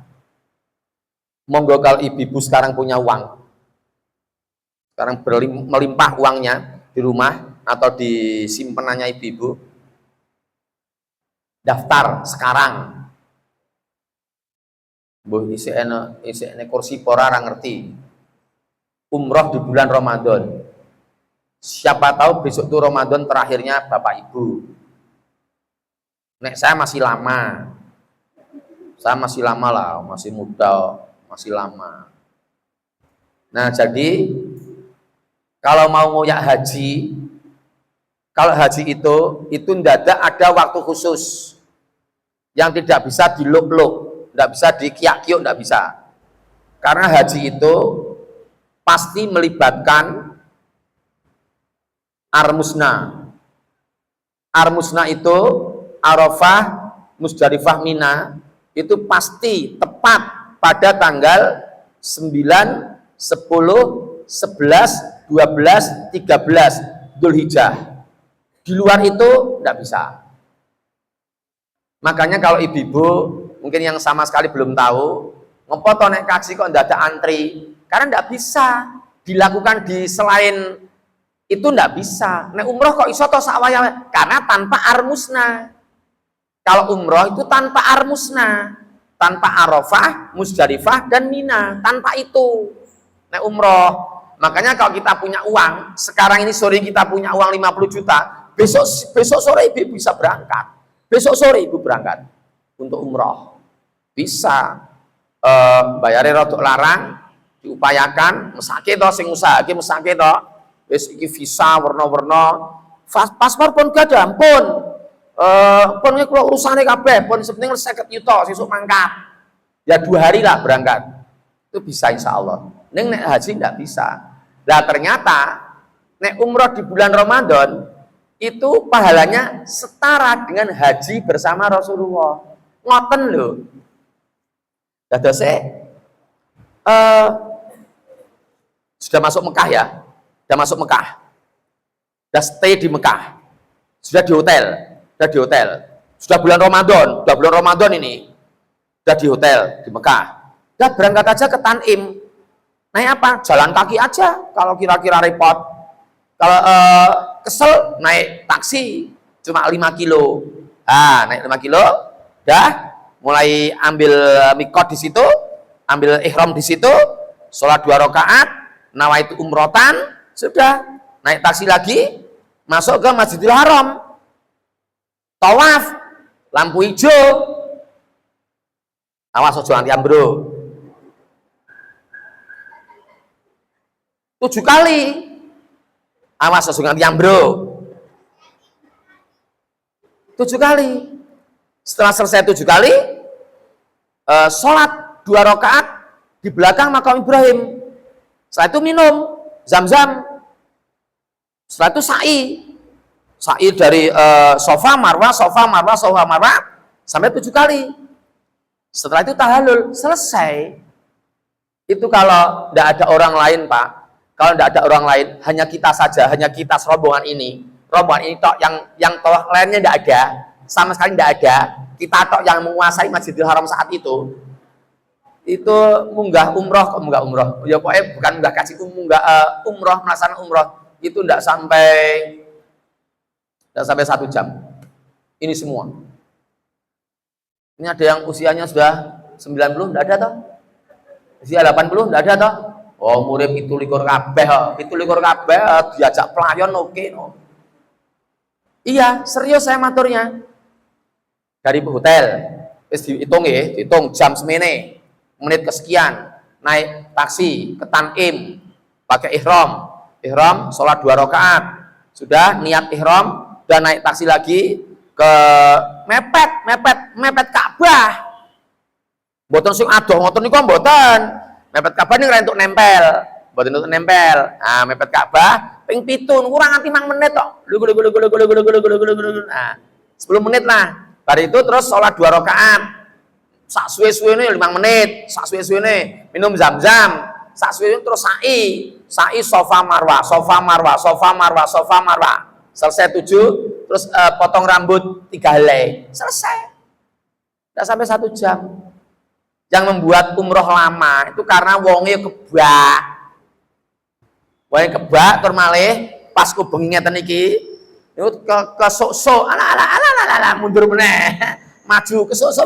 monggo kalau ibu-ibu sekarang punya uang, sekarang melimpah uangnya di rumah atau di simpenannya ibu-ibu, daftar sekarang. Mbah isine kursi pora ora ngerti. Umroh di bulan Ramadan. Siapa tahu besok itu Ramadan terakhirnya Bapak Ibu. Nek saya masih lama. Saya masih lama lah, masih muda, masih lama. Nah, jadi kalau mau ngoyak haji, kalau haji itu ndadak ada waktu khusus yang tidak bisa diluk-luk, tidak bisa dikiak-kiuk, tidak bisa. Karena haji itu pasti melibatkan Armusna. Armusna itu Arafah, Musdalifah, Mina, itu pasti tepat pada tanggal 9, 10, 11, 12, 13 Dzulhijjah. Di luar itu tidak bisa. Makanya kalau ibu-ibu mungkin yang sama sekali belum tahu, ngopo to nek kaji kok ndak ada antri? Karena tidak bisa dilakukan di selain itu, tidak bisa. Nek umroh kok iso to sawaya? Karena tanpa armusna. Kalau umroh itu tanpa armusna, tanpa Arafah, Musdalifah, dan Mina, tanpa itu. Nek umroh. Makanya kalau kita punya uang, sekarang ini sore kita punya uang 50 juta, besok sore ibu bisa berangkat. Besok sore ibu berangkat untuk umroh. bisa bayarnya rodok larang, diupayakan mesake to sing usahake mesake to wis iki visa warna-warna paspor pun gak ada pun pun kula urusane kabeh pun sepenting 50 juta sesuk mangkat ya 2 hari lah berangkat itu bisa insya Allah. Ning nek haji ndak bisa. Nah ternyata nek umroh di bulan Ramadan itu pahalanya setara dengan haji bersama Rasulullah. Ngoten lho. Dadose sudah masuk Mekah ya. Sudah masuk Mekah. Sudah stay di Mekah. Sudah di hotel. Sudah di hotel. Sudah bulan Ramadan ini. Sudah di hotel di Mekah. Sudah berangkat aja ke Tanim. Naik apa? Jalan kaki aja kalau kira-kira repot. Kalau kesel naik taksi cuma 5 kilo. Ah, naik 5 kilo, dah mulai ambil mikot di situ, ambil ihram di situ, sholat 2 rakaat, nawaitu umrotan, sudah naik taksi lagi, masuk ke Masjidil Haram, tawaf, lampu hijau, awas ojo anti ambro, 7 kali. Awas ojo nganti ambro. 7 kali. Setelah selesai 7 kali, sholat 2 rakaat di belakang makam Ibrahim. Setelah itu minum zam-zam. Setelah itu sa'i dari Sofa Marwah sampai 7 kali. Setelah itu tahallul selesai. Itu kalau tidak ada orang lain, Pak. Kalau tidak ada orang lain, hanya kita saja, hanya kita rombongan ini tok yang tawaf lainnya tidak ada, sama sekali tidak ada. Kita tok yang menguasai Masjidil Haram saat itu munggah umroh, ya pokoknya bukan munggah kaji, itu munggah umroh, melaksanakan umroh itu tidak sampai 1 jam. Ini semua. Ini ada yang usianya sudah 90, tidak ada toh? Usia 80, tidak ada toh? Oh, murid 17 kabeh, diajak pelayan oke no. Iya, serius saya maturnya. Dari hotel, wis dihitung jam semene, menit kesekian, naik taksi ke Tanim, pakai ihram, sholat 2 rakaat, sudah niat ihram, dan naik taksi lagi ke mepet Ka'bah. Mboten sing adoh ngoten niku mboten. Mepet Ka'bah ini untuk nempel, buat untuk nempel. Nah, mepet Ka'bah, ping 7, kurang nanti 5 menit kok. Nah, 10 menit lah. Dari itu terus sholat 2 rakaat. Sak suwe-suwe ini 5 menit, sak suwe-suwe ini minum zam-zam, sak suwe terus sa'i Sofa Marwah. Selesai 7, terus potong rambut 3 helai. Selesai. Tidak sampai 1 jam. Yang membuat umroh lama itu karena wonge kebak. Wonge kebak tur malih pas ku bengi ngeten iki niku kesuk-suk ala mundur meneh. Maju kesuk-suk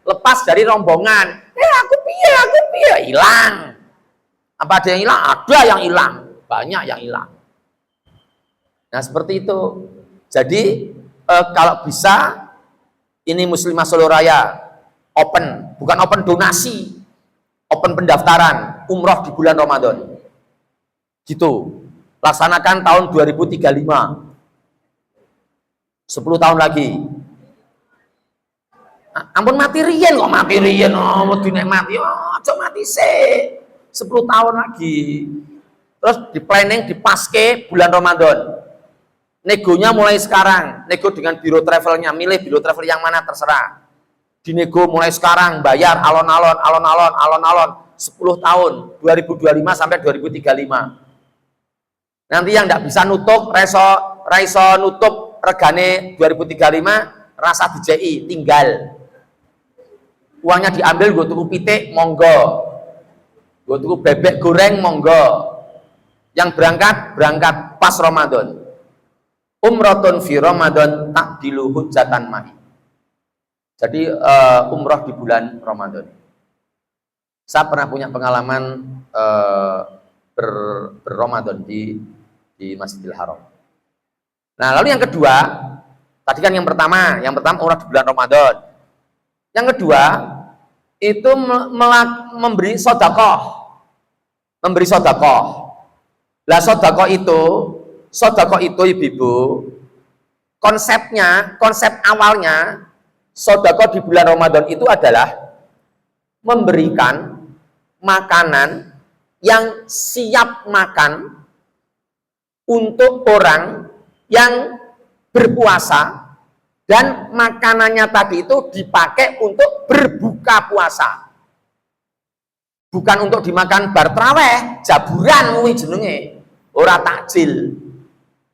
lepas dari rombongan. Aku piye? Hilang. Apa ada yang hilang? Ada yang hilang. Banyak yang hilang. Nah, seperti itu. Jadi kalau bisa ini Muslimah Solo Raya open, bukan open donasi, open pendaftaran umroh di bulan Ramadan. Gitu. Laksanakan tahun 2035. 10 tahun lagi. Ampun mati riyen kok mati riyen. Oh, wedine mati. Oh, aja mati sih. 10 tahun lagi. Terus di planning di paske bulan Ramadan. Negonya mulai sekarang. Nego dengan biro travelnya, milih biro travel yang mana terserah. Dinego mulai sekarang, bayar alon-alon 10 tahun 2025 sampai 2035. Nanti yang tidak bisa nutup raiso nutup regane 2035 rasa DJI tinggal uangnya diambil, gue tuku pitik monggo, gue tuku bebek goreng monggo. Yang berangkat pas Ramadan. Umrotun fi Ramadan takdilu hujjatan ma'i. Jadi umroh di bulan Ramadan. Saya pernah punya pengalaman ber-Ramadan di Masjidil Haram. Nah, lalu yang kedua, tadi kan yang pertama umroh di bulan Ramadan. Yang kedua, itu memberi sedekah. Memberi sedekah. Lah sedekah itu ibu-ibu, konsep awalnya sedekah di bulan Ramadan itu adalah memberikan makanan yang siap makan untuk orang yang berpuasa, dan makanannya tadi itu dipakai untuk berbuka puasa, bukan untuk dimakan bar traweh, jaburan kuwi jenenge, ora takjil,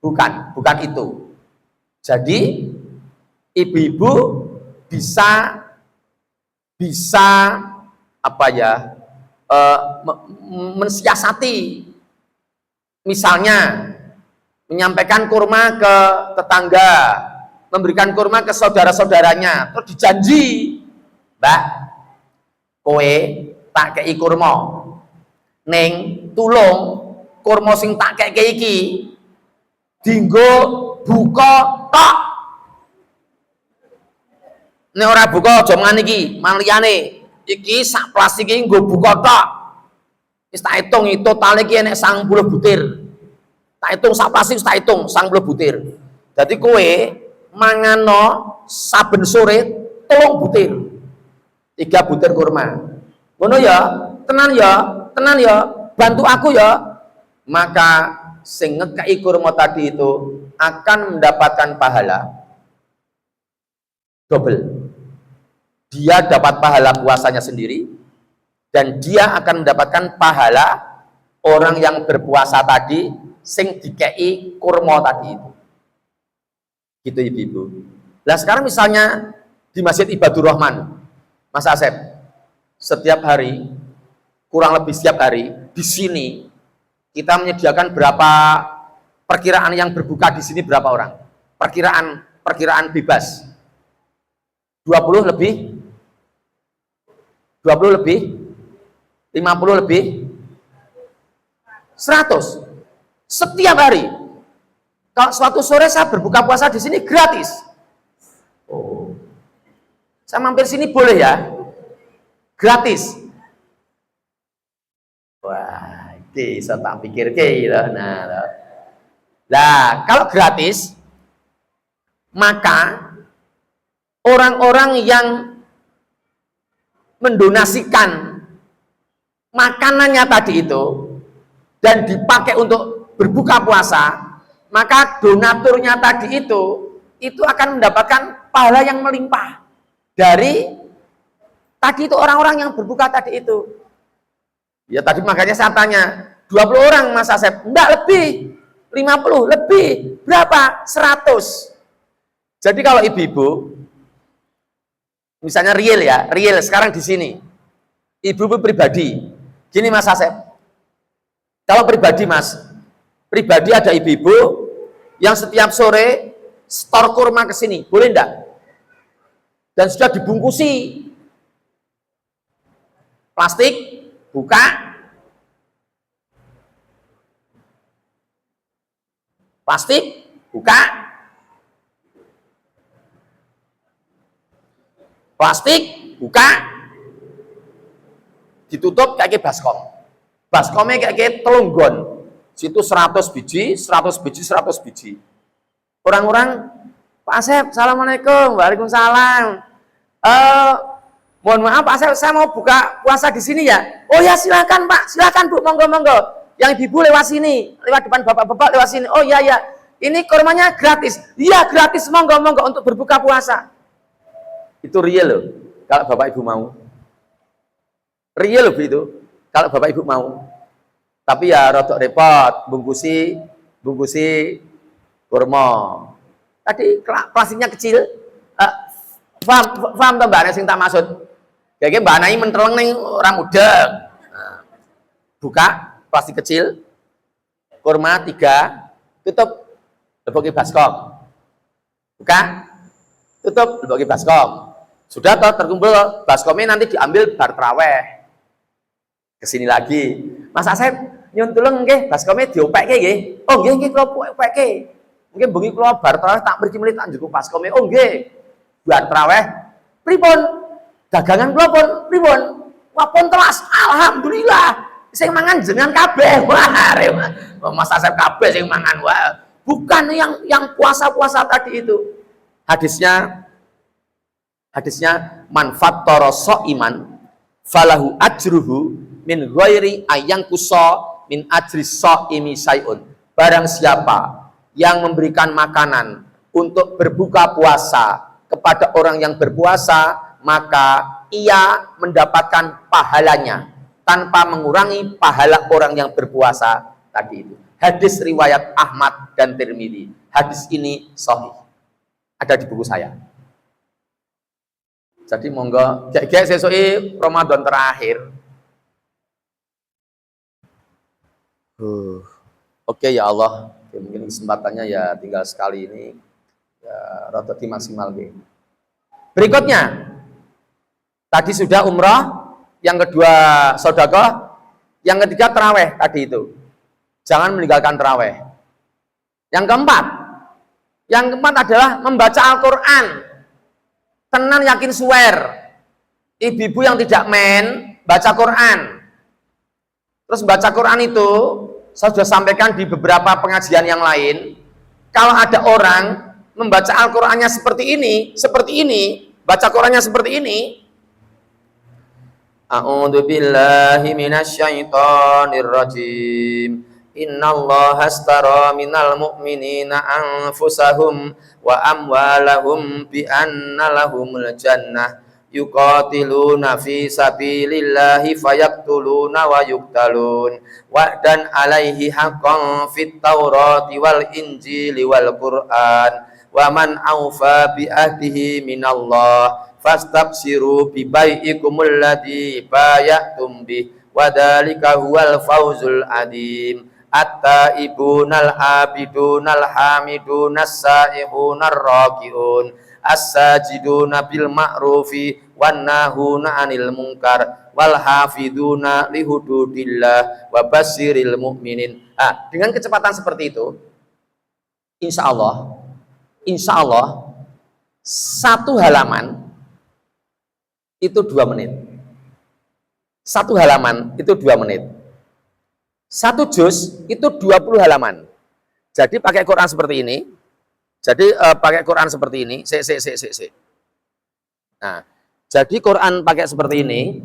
bukan itu. Jadi ibu-ibu bisa apa ya, mensiasati, misalnya menyampaikan kurma ke tetangga, memberikan kurma ke saudara-saudaranya, terus dijanji, Mbak, kowe tak kei kurma, ning tulung kurma sing tak kei iki dinggo buka tok. Nek ora buka aja mangan iki, mangan liyane. Iki sak plastik iki nggo buka tok. Wis tak hitung itu totale iki enek 90 butir. Tak hitung sak plastik, tak hitung 90 butir. Dadi kowe mangano saben sore 3 butir. 3 butir kurma. Ngono ya, tenan ya, bantu aku ya. Maka sing ngekei kurma tadi itu akan mendapatkan pahala double. Dia dapat pahala puasanya sendiri, dan dia akan mendapatkan pahala orang yang berpuasa tadi sing dikei kurma tadi itu. Gitu ibu-ibu. Nah sekarang misalnya di Masjid Ibadur Rahman, Mas Asep, setiap hari, kurang lebih setiap hari, di sini kita menyediakan berapa, perkiraan yang berbuka di sini berapa orang? Perkiraan bebas. 20 lebih? 20 lebih? 50 lebih? 100. Setiap hari. Kalau suatu sore saya berbuka puasa di sini gratis. Oh. Saya mampir sini boleh ya? Gratis. Wah, iki saya tak pikir lah. Nah, kalau gratis, maka orang-orang yang mendonasikan makanannya tadi itu dan dipakai untuk berbuka puasa, maka donaturnya tadi itu akan mendapatkan pahala yang melimpah dari tadi itu orang-orang yang berbuka tadi itu. Ya tadi makanya saya tanya, 20 orang Mas Asep, enggak lebih, 50 lebih, berapa? 100. Jadi kalau ibu-ibu misalnya real sekarang di sini, ibu-ibu pribadi, gini Mas Asep, kalau pribadi Mas, pribadi ada ibu-ibu yang setiap sore stor kurma ke sini, boleh enggak? Dan sudah dibungkusi plastik, buka, plastik, buka, plastik, buka, ditutup kayak baskom. Baskomnya kayak telunggon. Situ 100 biji, 100 biji, 100 biji. Orang-orang, Pak Asep, Assalamualaikum, Waalaikumsalam. Mohon maaf Pak Asep, saya mau buka puasa di sini ya. Oh ya silakan Pak, silakan Bu, monggo. Yang ibu lewat sini, lewat depan bapak-bapak lewat sini. Oh iya. Ini kurmanya gratis. Iya gratis, monggo untuk berbuka puasa. Itu real loh, kalau bapak ibu mau. Real loh itu, kalau bapak ibu mau. Tapi ya rodok repot, bungkusi kurma. Tadi plastiknya kecil. Paham toh Mbak Ana sing tak maksud? Kayak Mbak Ana menteleng ning ora mudeng. Nah, buka plastik kecil, kurma 3, tutup, leboki baskom. Buka, tutup, leboki baskom. Sudah toh terkumpul baskomnya, nanti diambil bar traweh. Kesini lagi, Mas Asep nyun tulung nggih baskomnya diopekke nggih. Oh nggih kula opekke. Mungkin bengi kula bar traweh tak mriki menit tak njupuk baskomnya. Oh nggih. Bar traweh pripun? Dagangan kula pun pripun? Wah pun telas, alhamdulillah. Sing mangan jenengan kabeh. Wah, Mas Asep kabeh sing mangan. Wah, bukan yang puasa-puasa tadi itu. Hadisnya man fattara iman falahu ajruhu min ghairi ayang kuso min ajri shaimi sayun. Barang siapa yang memberikan makanan untuk berbuka puasa kepada orang yang berpuasa, maka ia mendapatkan pahalanya tanpa mengurangi pahala orang yang berpuasa tadi itu. Hadis riwayat Ahmad dan Tirmidzi. Hadis ini sahih. Ada di buku saya. Jadi monggo gek sesuai Ramadan terakhir. Oke ya Allah, mungkin kesempatannya ya tinggal sekali ini. Ya rada maksimal gitu. Berikutnya, tadi sudah umrah, yang kedua sedekah, yang ketiga tarawih tadi itu. Jangan meninggalkan tarawih. Yang keempat adalah membaca Al-Qur'an. Tenan yakin suwer. Ibu-ibu yang tidak main baca Quran. Terus baca Quran itu saya sudah sampaikan di beberapa pengajian yang lain. Kalau ada orang membaca Al-Qur'annya seperti ini, baca Qur'annya seperti ini. A'udzu billahi minasyaitonir rajim. Innallaha astara minal mu'minina anfusahum wa amwalahum bi anna lahumul jannah yuqatiluna fi sabilillahi fayaqtuluna wa yuqtalun wa'dan alaihi haqqan fit taurati wal injili wal qur'an wa man awfa bi ahdihi minallah fastabsiru bi bai'ikumul ladzi bayatum bih wa dzalika huwal fawzul adzim. At-taibunal abidunal hamidunas sa'ihunar rakiun as-sajiduna bil ma'rufi wan nahuna 'anil munkar wal hafiduna li hududillah wa basyiril mu'minin. Dengan kecepatan seperti itu, insya Allah satu halaman itu 2 menit. Satu halaman itu 2 menit. Satu juz itu 20 halaman. Jadi pakai Quran seperti ini. Pakai Quran seperti ini. Nah, jadi Quran pakai seperti ini.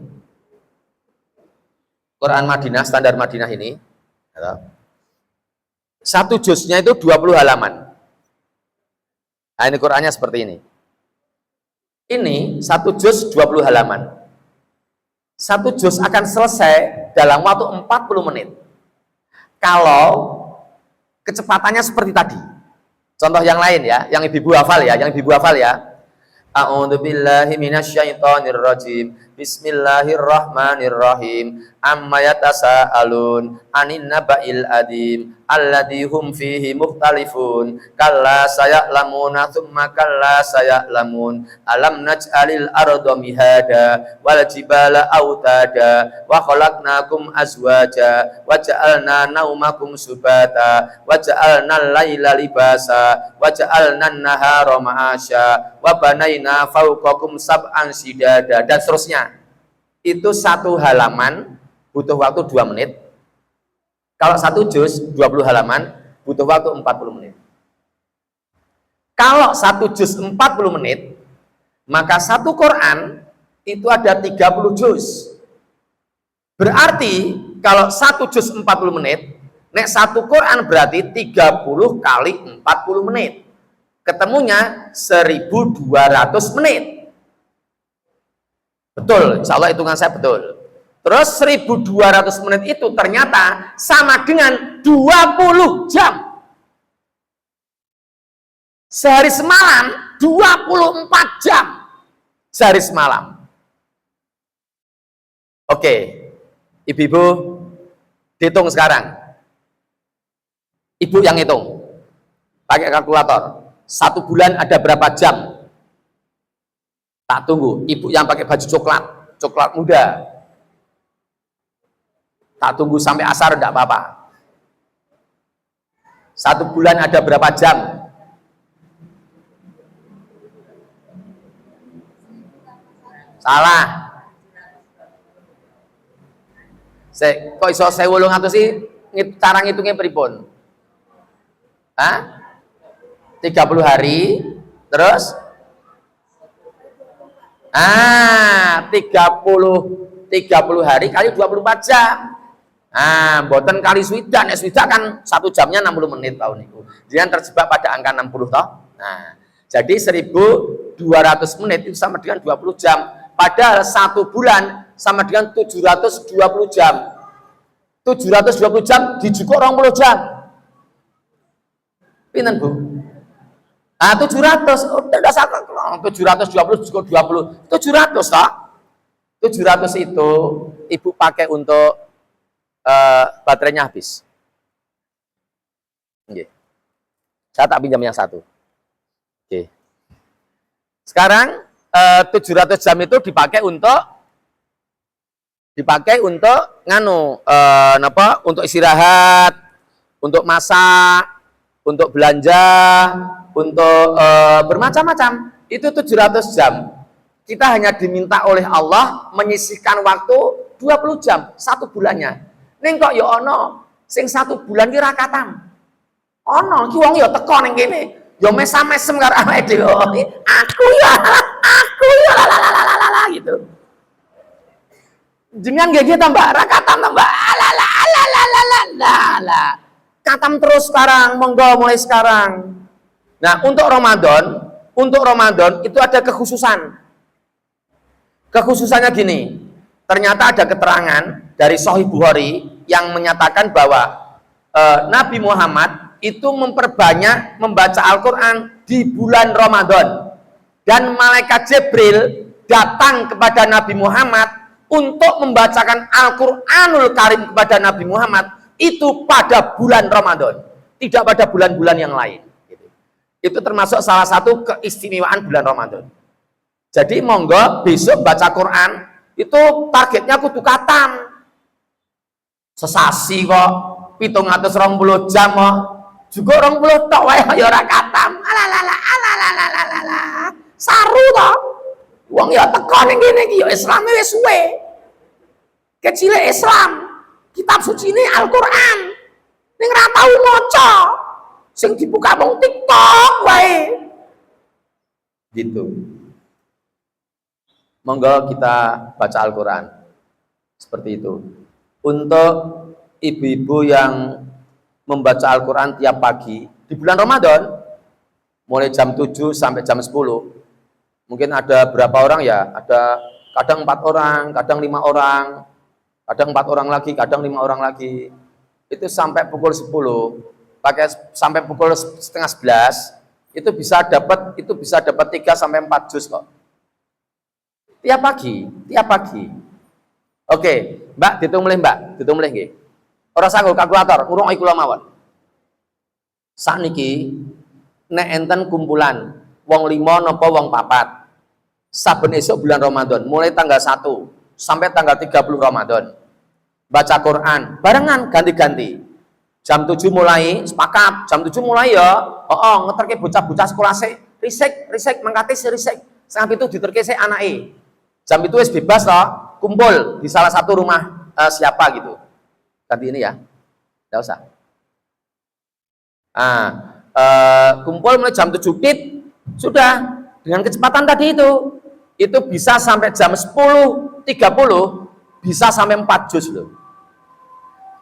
Quran Madinah, standar Madinah ini. Satu juznya itu 20 halaman. Nah, ini Qurannya seperti ini. Ini satu juz 20 halaman. Satu juz akan selesai dalam waktu 40 menit. Kalau kecepatannya seperti tadi. Contoh yang lain ya, yang ibu hafal ya, A'udzu billahi minasyaitonir rajim. Bismillahirrahmanirrahim. Amma yatasaalun 'anin naba'il adim alladzi hum fihi mukhtalifun. Kalla saya'lamuna tsumma kalla saya'lamun. Alam naj'alil arda mihada wal jibala autada wa khalaqnakum azwaja wa ja'alna naumakum subata wa ja'alna al-laila libasa wa ja'alna an-nahara ma'asya wa banaina fawqakum sab'an sidada, dan seterusnya. Itu satu halaman butuh waktu 2 menit. Kalau satu juz 20 halaman butuh waktu 40 menit. Kalau satu juz 40 menit, maka satu Quran itu ada 30 juz. Berarti kalau satu juz 40 menit, nek satu Quran berarti 30 kali 40 menit. Ketemunya 1200 menit. Betul, insya Allah hitungan saya betul. Terus 1200 menit itu ternyata sama dengan 20 jam. Sehari semalam 24 jam. Sehari semalam. Oke, ibu-ibu dihitung sekarang. Ibu yang hitung. Pakai kalkulator. 1 bulan ada berapa jam? Tak tunggu, ibu yang pakai baju coklat muda. Tak tunggu sampai asar, enggak apa-apa. 1 bulan ada berapa jam? Salah. Kok iso 1800 sih? Cara ngitungnya pripun? Hah? 30 hari, terus 30 hari kali 24 jam. Mboten kali swidak, nek swidak kan 1 jamnya 60 menit tahun niku. Jangan terjebak pada angka 60 toh. Nah, jadi 1200 menit itu sama dengan 20 jam. Padahal 1 bulan sama dengan 720 jam. 720 jam dijukuk 20 jam. Pinten, Bu? 700. Udah 720 cukup 20. 700 toh. 700 itu Ibu pakai untuk baterainya habis. Oke. Saya tak pinjam yang 1. Oke. Sekarang 700 jam itu dipakai untuk untuk istirahat, untuk masak, untuk belanja, untuk bermacam-macam. Itu 700 jam. Kita hanya diminta oleh Allah menyisihkan waktu 20 jam 1 bulannya. Ning kok ya ana sing 1 bulan ki ra katam. Ana ki wong ya teko ning kene, ya mesam-mesem karo awake dhewe. Aku ya la gitu. Jenengan nggih tambah ra katam tambah la. Katam terus sekarang, monggo mulai sekarang. Nah, untuk Ramadan itu ada kekhususan. Kekhususannya gini. Ternyata ada keterangan dari Sahih Bukhari yang menyatakan bahwa Nabi Muhammad itu memperbanyak membaca Al-Quran di bulan Ramadan. Dan malaikat Jibril datang kepada Nabi Muhammad untuk membacakan Al-Quranul Karim kepada Nabi Muhammad itu pada bulan Ramadan, tidak pada bulan-bulan yang lain. Itu termasuk salah satu keistimewaan bulan Ramadan. Jadi monggo besok baca Quran itu targetnya kudu katam. Sesasi kok 720 jam kok. Juga 20 tok wae ya ora katam. Alalala. Saru to. Wong ya teko ning kene iki ya Islame wis suwe. Kecile Islam. Kitab suci ini Al-Qur'an. Ning ra tau maca. Sing dibuka mung TikTok wae. Gitu. Monggo kita baca Al-Quran seperti itu. Untuk ibu-ibu yang membaca Al-Quran tiap pagi di bulan Ramadan mulai jam 7 sampai jam 10, mungkin ada berapa orang ya, ada kadang 4 orang, kadang 5 orang, kadang 4 orang lagi, kadang 5 orang lagi, itu sampai pukul 10, sampai pukul setengah 11 itu bisa dapat 3 sampai 4 juz kok. Tiap pagi. Oke, Mbak, ditung mulai nggih. Ora sanggo kalkulator, urung kula mawon. Sakniki nek enten kumpulan wong 5 napa wong 4. Saben esuk bulan Ramadan, mulai tanggal 1 sampai tanggal 30 Ramadan. Baca Quran barengan ganti-ganti. Jam 7 mulai, sepakat. Jam 7 mulai ya. Ngeterke bocah-bocah sekolah sik, risik mangkate risik. Sampai itu diterke sik anake. Jam itu wis bebas loh, kumpul di salah satu rumah siapa gitu. Ganti ini ya, nggak usah. Kumpul mulai jam 7 tit, sudah dengan kecepatan tadi itu bisa sampai jam 10.30, bisa sampai 4 juz loh.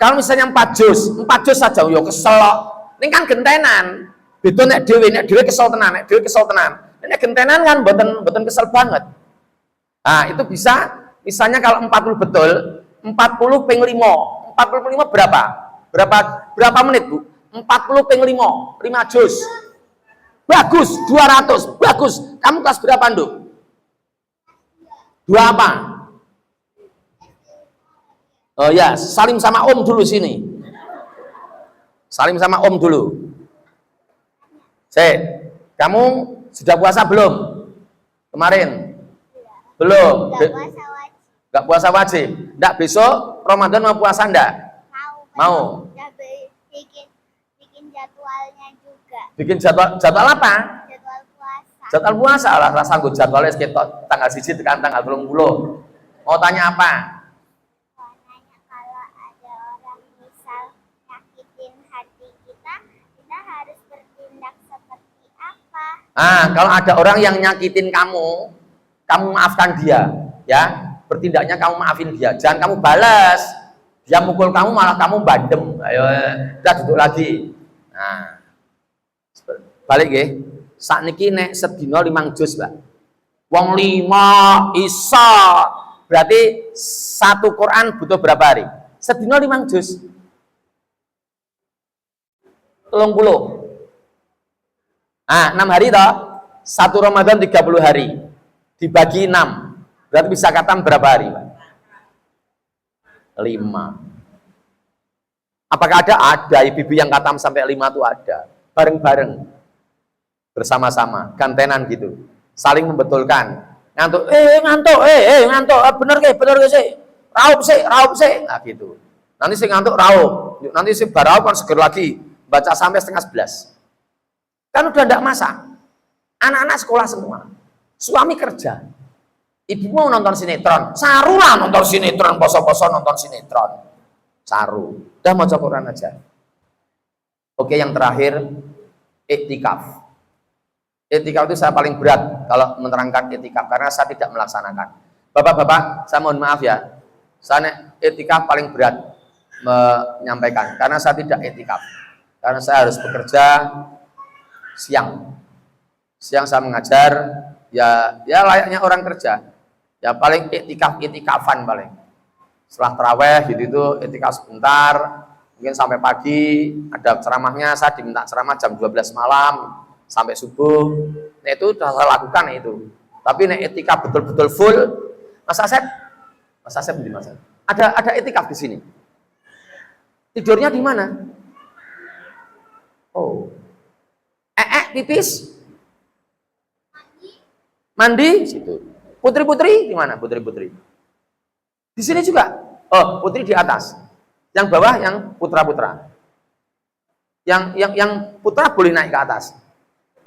Kalau misalnya 4 juz saja, yo kesel loh. Ini kan gentenan, betul nek dewe kesel tenan, Nek gentenan kan boten kesel banget. Nah, itu bisa, misalnya kalau 40 betul, 40 ping 5. 40 ping 5 berapa? Berapa menit, Bu? 40 ping 5 juz. Bagus, 200, bagus. Kamu kelas berapa, Nduk? 2 apa? Oh ya, salim sama Om dulu sini. Salim sama Om dulu. Kamu sudah puasa belum? Kemarin? Belum. Enggak puasa wajib. Enggak, besok Ramadan mau puasa enggak? Mau. Bikin jadwalnya juga. Bikin jadwal apa? Jadwal puasa lah, rasa nggo jadwalnya sekitar tanggal 1 tekan tanggal 30. Mau tanya apa? Nanya kalau ada orang misal nyakitin hati kita, kita harus bertindak seperti apa? Kalau ada orang yang nyakitin kamu, kamu maafkan dia, ya. Bertindaknya kamu maafin dia, jangan kamu balas. Dia mukul kamu malah kamu bandem. Ayo, kita duduk lagi. Nah, balik nggih. Sakniki nek sedina 5 juz, Mbak. Wong 5 isa. Berarti satu Quran butuh berapa hari? Sedina 5 juz. 30. 6 hari toh? Satu Ramadan 30 hari. Dibagi 6. Berarti bisa khatam berapa hari, Pak? 5. Apakah ada? Ada ibu-ibu yang khatam sampai 5 itu ada. Bareng-bareng. Bersama-sama, gantenan gitu. Saling membetulkan. Ngantuk, ngantuk, bener ke sih. Raup sih. Nah gitu. Nanti si ngantuk raup. Nanti si baraup kan seger lagi. Baca sampai 10:30. Kan udah enggak masak. Anak-anak sekolah semua. Suami kerja. Ibu mau nonton sinetron, saru lah nonton sinetron, poso-poso nonton sinetron, saru. Udah mau Quran aja. Oke, yang terakhir, iktikaf. Iktikaf itu saya paling berat kalau menerangkan iktikaf karena saya tidak melaksanakan. Bapak-bapak, saya mohon maaf ya, saya iktikaf paling berat menyampaikan karena saya tidak iktikaf. Karena saya harus bekerja siang. Siang saya mengajar, ya layaknya orang kerja. Ya paling iktikafan paling. Setelah taraweh gitu itu iktikaf sebentar, mungkin sampai pagi, ada ceramahnya, saya diminta ceramah jam 12 malam sampai subuh. Nah itu sudah saya lakukan itu. Tapi nek iktikaf betul-betul full, Mas Asep di Mas. Ada iktikaf di sini. Tidurnya di mana? Oh. Pipis. Mandi situ. Putri-putri di mana? Putri-putri. Di sini juga. Oh, putri di atas. Yang bawah yang putra-putra. Yang putra boleh naik ke atas.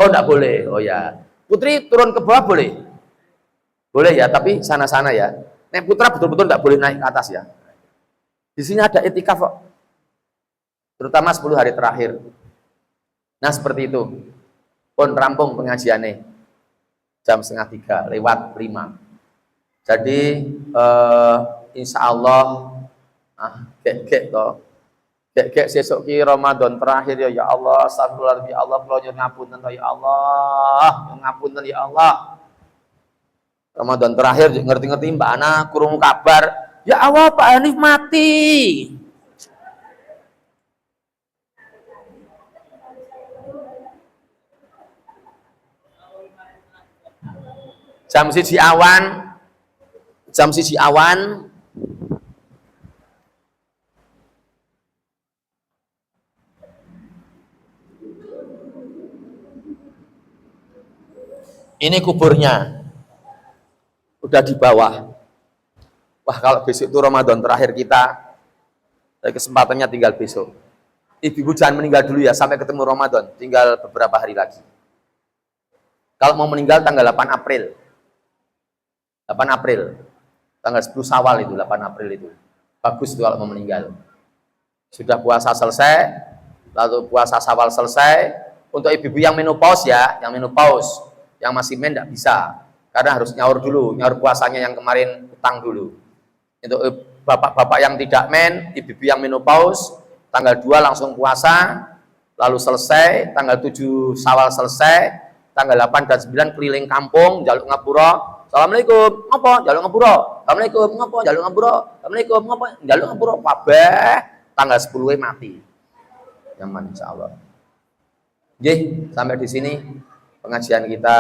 Oh, enggak boleh. Oh ya. Putri turun ke bawah boleh. Boleh ya, tapi sana-sana ya. Nek putra betul-betul enggak boleh naik ke atas ya. Di sini ada iktikaf kok. Terutama 10 hari terakhir. Nah, seperti itu. Pun rampung pengajiannya. Jam 2:30 lewat 5. Jadi insya Allah gek sesuk ki Ramadan terakhir ya Allah, astagfirullah ya Allah, kula nyuwun ngapunten ya Allah, ngapunten ya Allah. Ramadan terakhir ngerti-ngerti Mbak Ana krungu kabar, ya Allah Pak Hanif mati. Jam 1 awan ini kuburnya udah di bawah. Wah, kalau besok itu Ramadan terakhir kita, kesempatannya tinggal besok. Ibu jangan meninggal dulu ya, sampai ketemu Ramadan, tinggal beberapa hari lagi. Kalau mau meninggal tanggal 8 April. 8 April, tanggal 10 Syawal itu, 8 April itu. Bagus itu kalau mau meninggal. Sudah puasa selesai, lalu puasa Syawal selesai. Untuk ibu-ibu yang menopause ya, yang menopause, yang masih men tidak bisa. Karena harus nyaur dulu, nyaur puasanya yang kemarin utang dulu. Untuk bapak-bapak yang tidak men, ibu-ibu yang menopause, tanggal 2 langsung puasa, lalu selesai, tanggal 7 Syawal selesai, tanggal 8 dan 9 keliling kampung, jaluk ngapura. Assalamualaikum, ngapa? Jaluk ngapura. Assalamualaikum, ngapa? Jaluk ngapura. Assalamualaikum, ngapa? Jaluk ngapura. Kabeh tanggal 10 mati. Nyaman insyaallah. Nggih, sampai di sini pengajian kita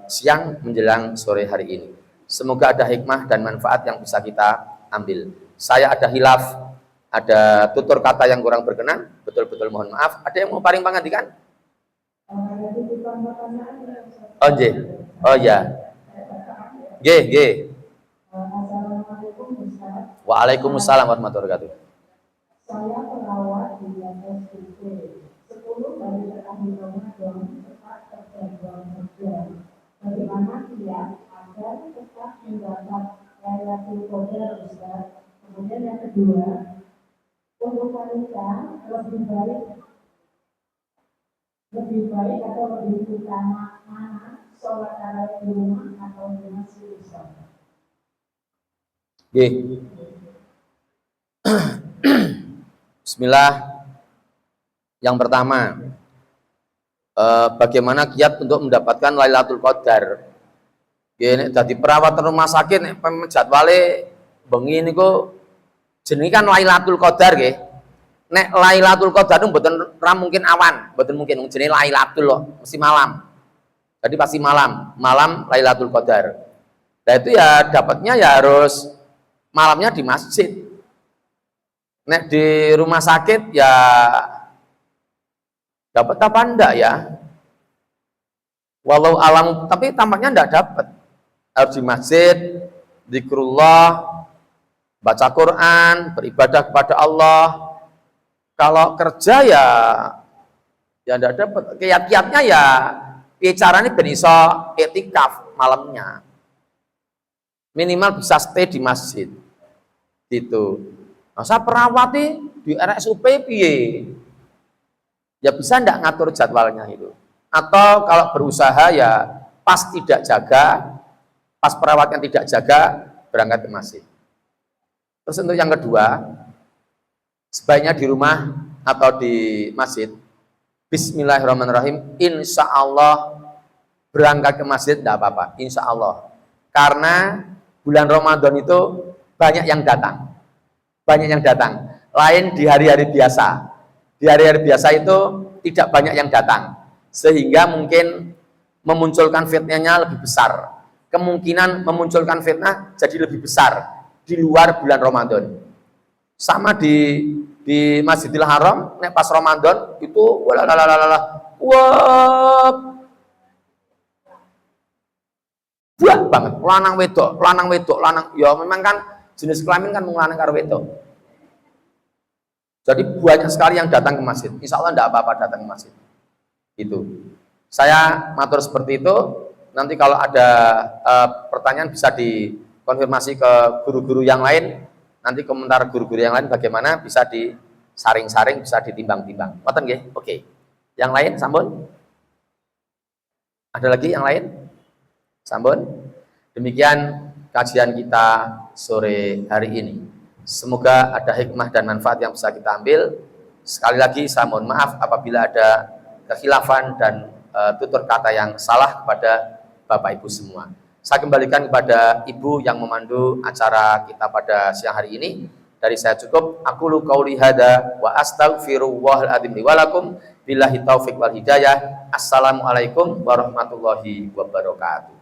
siang menjelang sore hari ini. Semoga ada hikmah dan manfaat yang bisa kita ambil. Saya ada hilaf, ada tutur kata yang kurang berkenan, betul-betul mohon maaf. Ada yang mau paring pangandikan? Oh, nggih. Oh ya. Nggih. Waalaikumsalam warahmatullahi wabarakatuh. Saya perawat di SPP 10 hari terakhir Ramadan tepat terjadwal lebih baik atau lebih utama mana sholat tarawih di rumah atau di masjid? Oke. Bismillah. Yang pertama, bagaimana kiat untuk mendapatkan Lailatul Qadar? Gini, jadi perawat rumah sakit nek jadwale bengi niku jenenge kan Lailatul Qadar nggih. Nek Lailatul Qadar itu ra mungkin awan, mboten mungkin jenenge Lailatul loh, mesti malam. Jadi pasti malam Lailatul Qadar. Nah itu ya dapatnya ya harus malamnya di masjid. Nek di rumah sakit ya dapat apa enggak ya? Walau alam, tapi tampaknya enggak dapat. Harus di masjid, zikrullah, baca Quran, beribadah kepada Allah. Kalau kerja ya enggak dapat. Kiat-kiatnya ya caranya ben iso iktikaf malamnya. Minimal bisa stay di masjid. Gitu. Masa perawat di RSUP piye? Ya bisa enggak ngatur jadwalnya itu. Atau kalau berusaha ya pas tidak jaga, pas perawatnya tidak jaga, berangkat ke masjid. Terus untuk yang kedua, sebaiknya di rumah atau di masjid, bismillahirrahmanirrahim, insya Allah berangkat ke masjid tidak apa-apa, insya Allah. Karena bulan Ramadan itu banyak yang datang. Banyak yang datang. Lain di hari-hari biasa. Di hari-hari biasa itu tidak banyak yang datang. Sehingga mungkin memunculkan fitnahnya lebih besar. Kemungkinan memunculkan fitnah jadi lebih besar di luar bulan Ramadan. Sama di Masjidil Haram, nek pas Ramadan itu buah banget, lanang wedok, ya memang kan jenis kelamin kan lanang karo wedok. Jadi banyak sekali yang datang ke masjid. Insya Allah tidak apa-apa datang ke masjid. Itu. Saya matur seperti itu. Nanti kalau ada pertanyaan bisa dikonfirmasi ke guru-guru yang lain. Nanti komentar guru-guru yang lain bagaimana bisa disaring-saring, bisa ditimbang-timbang. Ngoten nggih? Oke. Yang lain sampun? Ada lagi yang lain? Sampun? Demikian kajian kita sore hari ini. Semoga ada hikmah dan manfaat yang bisa kita ambil. Sekali lagi saya mohon maaf apabila ada kekhilafan dan tutur kata yang salah kepada Bapak Ibu semua. Saya kembalikan kepada Ibu yang memandu acara kita pada siang hari ini. Dari saya cukup. Aqulu qauli hadza wa astaghfirullahal adzim li wa lakum. Billahi taufik wal hidayah. Assalamualaikum warahmatullahi wabarakatuh.